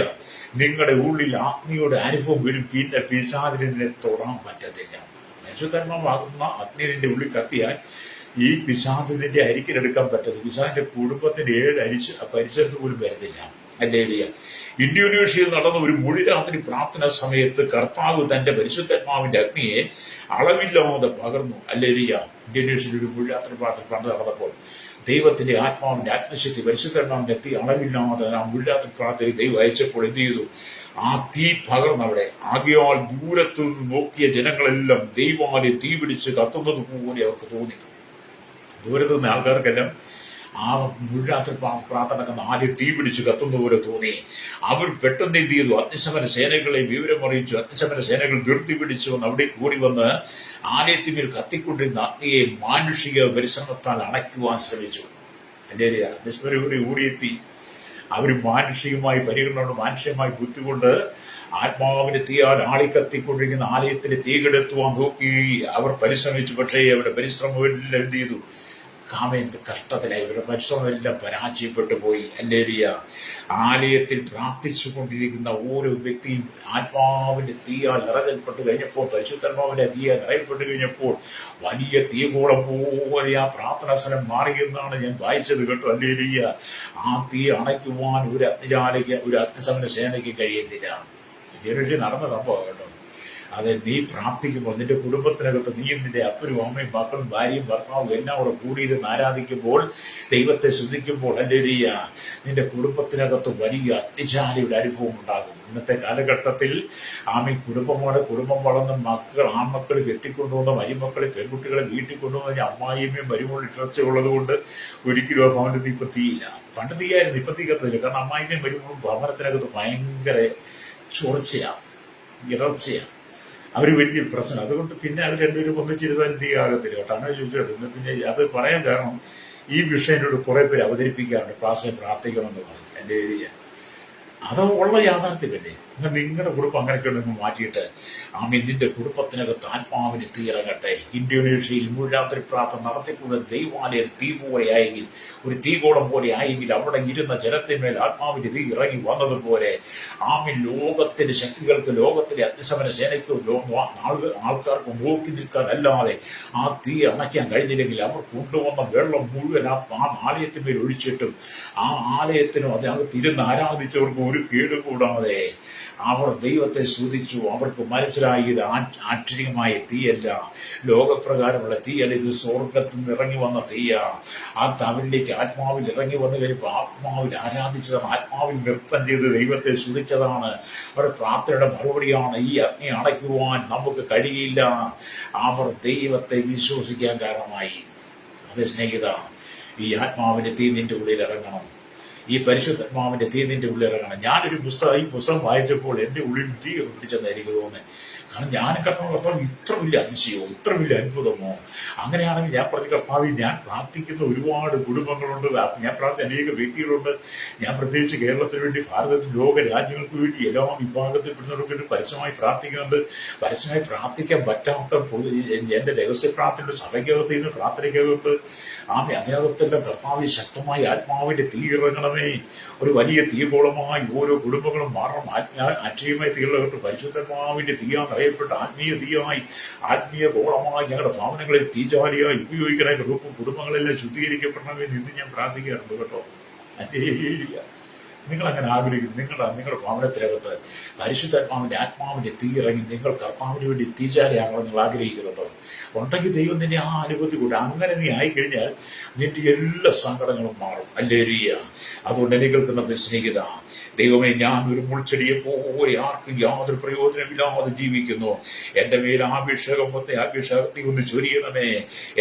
നിങ്ങളുടെ ഉള്ളിൽ ആത്മീയുടെ അനുഭവം വരും. പിന്നെ പിശാചിനെ തൊടാൻ പറ്റത്തില്ല. പരിശുദ്ധാത്മാവാകുന്ന അഗ്നി നിന്റെ ഉള്ളിൽ കത്തിയാൽ ഈ പിശാചിന്റെ അരിക്കിലെടുക്കാൻ പറ്റത്തില്ല. പിശാചിന്റെ കുടുംബത്തിന്റെ 7 പരിസരത്ത് പോലും വരത്തില്ല. ഹല്ലേലൂയ. ഇന്തോനേഷ്യയിൽ നടന്ന ഒരു മുഴുരാത്രി പ്രാർത്ഥന സമയത്ത് കർത്താവ് തന്റെ പരിശുദ്ധാത്മാവിന്റെ അഗ്നിയെ അളവില്ലാതെ പകർന്നു. ഹല്ലേലൂയ. ഇന്തോനേഷ്യയിൽ ഒരു മുഴുരാത്രി പ്രാർത്ഥന നടന്നപ്പോൾ ദൈവത്തിന്റെ ആത്മാവിന്റെ ആത്മശക്തി, പരിശുദ്ധാത്മാവിന്റെ തീ അളവില്ലാതെ ആ മുഴുരാത്രി പ്രാർത്ഥനയിൽ ദൈവം അയച്ചപ്പോൾ എന്ത് ചെയ്തു? ആ തീ പകർന്നവിടെ. ആകയാൽ ദൂരത്തു നിന്ന് നോക്കിയ ജനങ്ങളെല്ലാം ദൈവമാരെ തീ പിടിച്ച് കത്തുന്നത് പോലെ അവർക്ക് തോന്നി. ദൂരത്തു നിന്ന് ആൾക്കാർക്കെല്ലാം ആ മുഴുരാത്രി പ്രാർത്ഥന ആദ്യം തീ പിടിച്ച് കത്തുന്ന പോലെ തോന്നി. അവർ പെട്ടെന്ന് എന്ത് ചെയ്തു? അഗ്നിശമന സേനകളെ വിവരം അറിയിച്ചു. അഗ്നിശമന സേനകൾ ധൃതി പിടിച്ചു വന്ന് അവിടെ കൂടി വന്ന് ആലയത്തിന്മേൽ കത്തിക്കൊണ്ടിരുന്ന അഗ്നിയെ മാനുഷിക പരിശ്രമത്താൽ അണയ്ക്കുവാൻ ശ്രമിച്ചു. ഹല്ലേലൂയ. അഗ്നിശമനയോടെ ഓടിയെത്തി. അവർ മാനുഷികമായി പരിഗണന, മാനുഷികമായി ബുദ്ധികൊണ്ട് ആത്മാവിന്റെ തീയാൽ ആളിക്കത്തിക്കൊണ്ടിരിക്കുന്ന ആലയത്തിന് തീ കെടുത്തുവാൻ നോക്കി അവർ പരിശ്രമിച്ചു. പക്ഷേ അവരുടെ പരിശ്രമമെല്ലാം എന്ത് ചെയ്തു? കഷ്ടത്തിലായി. ഇവരുടെ പരിശ്രമമെല്ലാം പരാജയപ്പെട്ടു പോയി. ഹല്ലേലൂയ. ആലയത്തിൽ പ്രാർത്ഥിച്ചു കൊണ്ടിരിക്കുന്ന ഓരോ വ്യക്തിയും ആത്മാവിന്റെ തീയാൽ നിറയപ്പെട്ടു കഴിഞ്ഞപ്പോൾ, പരിശുദ്ധാത്മാവിന്റെ തീയാൽ നിറയപ്പെട്ടു കഴിഞ്ഞപ്പോൾ വലിയ തീകോളം പോലെ ആ പ്രാർത്ഥനാ സ്ഥലം മാറിയെന്നാണ് ഞാൻ വായിച്ചത് കേട്ടോ. ഹല്ലേലൂയ. ആ തീ അണയ്ക്കുവാൻ ഒരു അഗ്നിശമന സേനയ്ക്ക് കഴിയത്തില്ല. ഇതിനൊരു നടന്ന സംഭവം കേട്ടോ. അത് നീ പ്രാർത്ഥിക്കുമ്പോൾ, നിന്റെ കുടുംബത്തിനകത്ത് നീയും നിന്റെ അപ്പനും അമ്മയും മക്കളും ഭാര്യയും ഭർത്താവും എല്ലാം കൂടെ കൂടിയിരുന്ന് ആരാധിക്കുമ്പോൾ, ദൈവത്തെ ശ്രദ്ധിക്കുമ്പോൾ, ഹല്ലേലൂയ, നിന്റെ കുടുംബത്തിനകത്ത് വലിയ അഗ്നിജ്വാലയുടെ അനുഭവം ഉണ്ടാകും. ഇന്നത്തെ കാലഘട്ടത്തിൽ കുടുംബം വളർന്ന ആൺമക്കൾ കെട്ടിക്കൊണ്ടുവന്ന മരുമക്കളെ, പെൺകുട്ടികളെ വീട്ടിൽ കൊണ്ടുവന്ന അമ്മായിയമ്മയും മരുമകളും ഇഷ്ടമുള്ളത് കൊണ്ട് ഒരിക്കലും ആ ഭവനത്തിൽ ഇപ്പൊ തീയില്ല. പണ്ട് തീയായിരുന്നു, ഇപ്പൊ തീ കത്തില്ല. കാരണം അമ്മായിമ്മയും മരുമകളും ഭവനത്തിനകത്ത് ഭയങ്കര ചൊറച്ചയാണ്, ഇറച്ചയാണ്. അവർ വലിയ പ്രശ്നം. അതുകൊണ്ട് പിന്നെ അവർ രണ്ടുപേരും ഒന്നിച്ചിരുന്നാലും തീ ആകത്തില്ല കേട്ടോ. അങ്ങനെ ചോദിച്ചോട്ടെ. പിന്നെ അത് പറയാൻ കാരണം, ഈ വിഷയത്തോട് കുറെ പേര് അവതരിപ്പിക്കാറുണ്ട്, ക്ലാസ്സിൽ പ്രാർത്ഥിക്കണമെന്ന് പറഞ്ഞു. എൻ്റെ ഏരിയ അത് ഉള്ള യാഥാർത്ഥ്യമല്ലേ. നിങ്ങളുടെ കുടുംബം അങ്ങനെയൊക്കെ നിങ്ങൾ മാറ്റിയിട്ട് ഇതിന്റെ കുടുംബത്തിനകത്ത് ആത്മാവിന് തീയിറങ്ങട്ടെ. ഇന്തോനേഷ്യയിൽ മുഴുരാത്രി പ്രാർത്ഥന നടത്തിക്കൊണ്ട് ദൈവാലയം തീ പോലെയായെങ്കിൽ, ഒരു തീകോളം പോലെ ആയെങ്കിൽ, അവിടെ ഇരുന്ന ജനത്തിന്മേൽ ആത്മാവിന്റെ തീ ഇറങ്ങി വന്നതുപോലെ ലോകത്തിന്റെ ശക്തികൾക്ക്, ലോകത്തിലെ അഗ്നിശമന സേനയ്ക്കും ആൾക്കാർക്ക് നോക്കി നിൽക്കാനല്ലാതെ ആ തീ അണയ്ക്കാൻ കഴിഞ്ഞില്ലെങ്കിൽ, അവർ കൊണ്ടുവന്ന വെള്ളം മുഴുവൻ ആ ആലയത്തിന്മേൽ ഒഴിച്ചിട്ടും ആ ആലയത്തിനും അതിനകത്ത് ഇരുന്ന് ആരാധിച്ചവർക്ക് ഒരു കേടുകൂടാതെ അവർ ദൈവത്തെ സ്തുതിച്ചു. അവർക്ക് മനസ്സിലായി ഇത് ആക്ഷരികമായ തീയല്ല, ലോകപ്രകാരമുള്ള തീയല്ല, ഇത് സ്വർഗത്തിൽ നിന്ന് ഇറങ്ങി വന്ന തീയ. ആ തവനിലേക്ക് ആത്മാവിൽ ഇറങ്ങി വന്നു കഴിയുമ്പോൾ ആത്മാവിൽ ആരാധിച്ചതാണ്, ആത്മാവിൽ നൃത്തം ചെയ്ത് ദൈവത്തെ സ്തുതിച്ചതാണ്. അവരുടെ പ്രാർത്ഥനയുടെ മറുപടിയാണ് ഈ അഗ്നി അടയ്ക്കുവാൻ നമുക്ക് കഴിയില്ല. അവർ ദൈവത്തെ വിശ്വസിക്കാൻ കാരണമായി. അതേ സ്നേഹിത, ഈ ആത്മാവിന്റെ തീ നിന്റെ ഉള്ളിൽ ഇറങ്ങണം. ഈ പരിശുദ്ധാത്മാവിന്റെ തീ നിന്റെ ഉള്ളിൽ ഇറങ്ങണം. ഈ പുസ്തകം വായിച്ചപ്പോൾ എന്റെ ഉള്ളിൽ തീ പിടിച്ചെന്ന് എനിക്ക് തോന്നുന്നത്. കാരണം ഞാൻ കർത്താവ് ഇത്ര വലിയ അതിശയമോ, ഇത്ര വലിയ അത്ഭുതമോ? അങ്ങനെയാണെങ്കിൽ ഞാൻ പറഞ്ഞ കർത്താവ്, ഞാൻ പ്രാർത്ഥിക്കുന്ന ഒരുപാട് കുടുംബങ്ങളുണ്ട്, ഞാൻ പ്രാർത്ഥിക്കുന്ന അനേക വ്യക്തികളുണ്ട്. ഞാൻ പ്രത്യേകിച്ച് കേരളത്തിന് വേണ്ടി, ഭാരതത്തിൽ, ലോക രാജ്യങ്ങൾക്ക് വേണ്ടി, എല്ലാ വിഭാഗത്തിൽപ്പെടുന്നവർക്ക് വേണ്ടി പരസ്യമായി പ്രാർത്ഥിക്കുന്നുണ്ട്. പരസ്യമായി പ്രാർത്ഥിക്കാൻ പറ്റാത്ത എന്റെ രഹസ്യ പ്രാർത്ഥനയുടെ സഭയ്ക്കകത്ത് നിന്ന് പ്രാർത്ഥനയ്ക്കകത്ത് അതിനകത്തെല്ലാം കർത്താവ് ശക്തമായി ആത്മാവിന്റെ തീ ഇറങ്ങണമേ. ഒരു വലിയ തീഗോളമായി ഓരോ കുടുംബങ്ങളും മാറണം. അക്ഷയമായി തീർന്നിട്ട് പരിശുദ്ധാത്മാവിന്റെ തീയാന്ന് അറിയപ്പെട്ട ആത്മീയ തീയായി, ആത്മീയ ഗോളമായി ഞങ്ങളുടെ ഭവനങ്ങളിൽ തീജാലിയായി ഉപയോഗിക്കണ കുടുംബങ്ങളെല്ലാം ശുദ്ധീകരിക്കപ്പെടണമെന്ന് ഇന്ന് ഞാൻ പ്രാർത്ഥിക്കാറുണ്ട് കേട്ടോ. നിങ്ങൾ അങ്ങനെ ആഗ്രഹിക്കുന്നു. നിങ്ങളുടെ ഭവനത്തിനകത്ത് പരിശുദ്ധാത്മാവിന്റെ ആത്മാവിന്റെ തീ ഇറങ്ങി നിങ്ങൾ കർത്താവിന് വേണ്ടി തീജാലിയാകണം നിങ്ങൾ ആഗ്രഹിക്കുന്നുണ്ടോ? ഉണ്ടെങ്കിൽ ദൈവം നിന്നെ ആ അനുഭൂതി കൂടെ. അങ്ങനെ നീ ആയിക്കഴിഞ്ഞാൽ നിന്റെ എല്ലാ സങ്കടങ്ങളും മാറും. ഹല്ലേലൂയ. അതുകൊണ്ട് എന്നെ കേൾക്കുന്ന സ്നേഹിത, ദൈവമേ, ഞാൻ ഒരു മുൾച്ചെടിയെ പോലെ ആർക്കും യാതൊരു പ്രയോജനമില്ലാതെ ജീവിക്കുന്നു. എന്റെ മേൽ അഭിഷേകത്തെ ഒന്ന് ചൊരിയണമേ,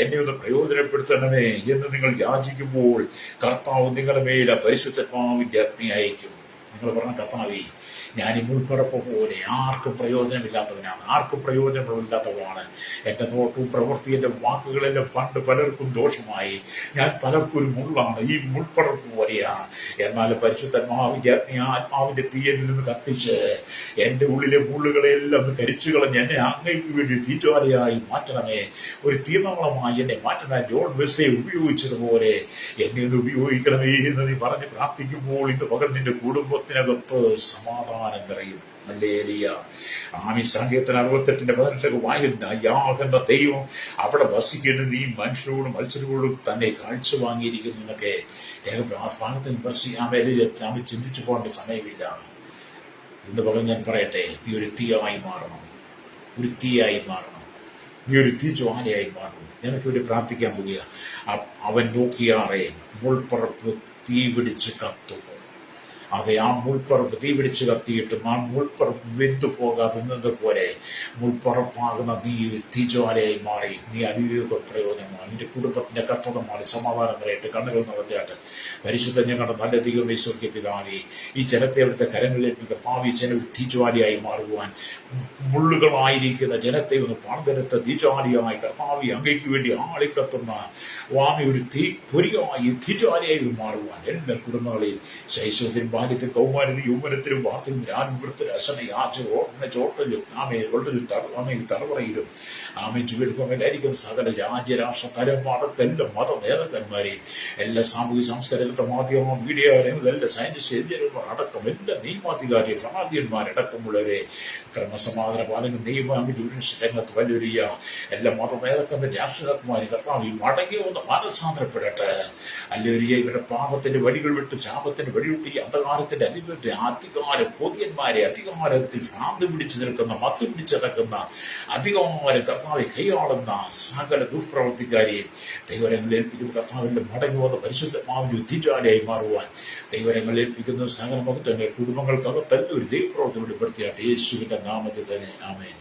എന്നെ ഒന്ന് പ്രയോജനപ്പെടുത്തണമേ എന്ന് നിങ്ങൾ യാചിക്കുമ്പോൾ കർത്താവ് നിങ്ങളുടെ മേൽ പരിശുദ്ധാത്മാവിന്റെ അഗ്നി അയക്കും. നിങ്ങൾ പറഞ്ഞ കർത്താവേ, ഞാൻ ഈ മുൾപ്പറപ്പ് പോലെ ആർക്കും പ്രയോജനമില്ലാത്തവനാണ്, ആർക്കും പ്രയോജനമില്ലാത്തവനാണ്. എന്റെ നോട്ടും പ്രവൃത്തി, എന്റെ വാക്കുകളെല്ലാം പണ്ട് പലർക്കും ദോഷമായി. ഞാൻ പലർക്കും ഒരു മുള്ളാണ്, ഈ മുൾപ്പറപ്പ് പോലെയാണ്. എന്നാൽ പരിശുദ്ധാത്മാവിന്റെ ആത്മാവിന്റെ തീയലിൽ നിന്ന് കത്തിച്ച് എന്റെ ഉള്ളിലെ മുള്ളുകളെല്ലാം ഒന്ന് കരിച്ചു കളഞ്ഞ് എന്നെ അങ്ങയ്ക്ക് വേണ്ടി തീറ്റുവാലയായി മാറ്റണമേ, ഒരു തീർന്നവളമായി എന്നെ മാറ്റണമേ. ജോൺ വെസ്ലി ഉപയോഗിച്ചതുപോലെ എന്നെ ഒന്ന് ഉപയോഗിക്കണമേ എന്ന് നീ പറഞ്ഞ് പ്രാർത്ഥിക്കുമ്പോൾ ഇന്ന് പകൽ നിന്റെ കുടുംബത്തിനകത്ത് സമാധാനം നിറയും. ഹല്ലേലൂയ. സങ്കീർത്തനം 68:18 വായിക്കുന്ന യാഗെന്ന ദൈവം അവിടെ വസിക്കുന്ന നീ മനുഷ്യരോടും മത്സരങ്ങളോടും തന്നെ കാഴ്ച വാങ്ങിയിരിക്കുന്നു എന്നൊക്കെ ഭാഗത്ത് വിമർശിക്കാൻ ചിന്തിച്ചു പോകേണ്ട സമയമില്ല. എന്ന് പറഞ്ഞ് ഞാൻ പറയട്ടെ, നീ ഒരു തീയായി മാറണം, ഒരു തീയായി മാറണം, നീ ഒരു തീ ജ്വാലയായി മാറണം. നിനക്ക് വേണ്ടി പ്രാർത്ഥിക്കാൻ പോവുക. അവൻ നോക്കിയാറേ മുൾപ്പറപ്പ് തീ പിടിച്ച് കത്തും. അതെ, ആ മുൾപ്പറപ്പ് തീ പിടിച്ച് കത്തിയിട്ടും ആ മുൾപ്പറപ്പ് വെന്തു പോകാതെ നിന്നതുപോലെ മുൾപ്പറപ്പാകുന്ന നീ തീജ്വാലയായി മാറി. നീ അവിവേക പ്രയോജനമാണ്. നിന്റെ കുടുംബത്തിന്റെ കർത്തവ്യം മാറി. സമാധാനം നിറയട്ടെ, കണ്ണുകൾ നിറച്ചാട്ട്. പരിശുദ്ധ ഞങ്ങളുടെ നല്ല ദൈവമേ, സ്വർഗ്ഗ പിതാവേ, ഈ ജനത്തെ അവിടുത്തെ കരങ്ങളിലേക്ക് ഭാവി ജനം തീജ്വാലയായി മാറുവാൻ, മുള്ളുകളായിരിക്കുന്ന ജനത്തെ ഒന്ന് പാർന്നെടുത്ത തീജ്വാലയായി കർത്താവി അങ്ങയ്ക്ക് വേണ്ടി ആളിക്കത്തുന്ന വാമി ഒരു തീ പൊരിയായി തീജ്വാലയായി മാറുവാൻ എല്ലാ കുടുംബങ്ങളെയും ശൈശവത്തിൽ, ബാല്യത്തിൽ, കൗമാരത്തിൽ, യൗവനത്തിലും, വാർത്തയിലും, ധ്യാനവൃത്തിലും, ചോട്ടലും തലമുറയിലും ചുവടുക്കുമെല്ലായിരിക്കും സകല രാജ്യരാഷ്ട്ര തലമുറക്കെല്ലാ മത നേതാക്കന്മാരെയും, എല്ലാ സാമൂഹിക സാംസ്കാരിക മാധ്യമ മീഡിയ എല്ലാ സയൻസ് എഞ്ചിനീയർമാർ അടക്കം എല്ലാ നിയമാധികാരി ഭരണാധിപന്മാരടക്കമുള്ളവരെ ക്രമസമാധാന പാലനം രംഗത്ത് വലിയ എല്ലാ മത നേതാക്കന്മാരും രാഷ്ട്രീയമാരും കർത്താവ് മടങ്ങി ഒന്ന് മാനസാന്തരപ്പെടട്ടെ. അല്ലേരിയ ഇവരുടെ പാപത്തിന്റെ വഴികൾ വിട്ട് ശാപത്തിന്റെ വഴിവിട്ട് ഈ അന്ധകാരത്തിന്റെ അധികാര കൊതിയന്മാരെ, അധികാരത്തിൽ ഭ്രാന്ത് പിടിച്ചു നിൽക്കുന്ന, മത്ത് പിടിച്ചു നടക്കുന്ന അധികാരം കർത്താവെ കൈയാളുന്ന സകല ദുഷ്പ്രവർത്തിക്കാരെയും ദൈവരങ്ങളിൽ ഏൽപ്പിക്കുന്ന കർത്താവിന്റെ മടങ്ങി വന്ന പരിശുദ്ധമാവിന്റെ തീജാലയായി മാറുവാൻ ദൈവരങ്ങളിൽ ഏൽപ്പിക്കുന്ന സകല മകത്തങ്ങൾ കുടുംബങ്ങൾക്കകത്തല്ല ഒരു ദൈവപ്രവർത്തി വെളിപ്പെടുത്തിയാട്ട് യേശുവിന്റെ നാമത്തിൽ തന്നെ. ആമേൻ.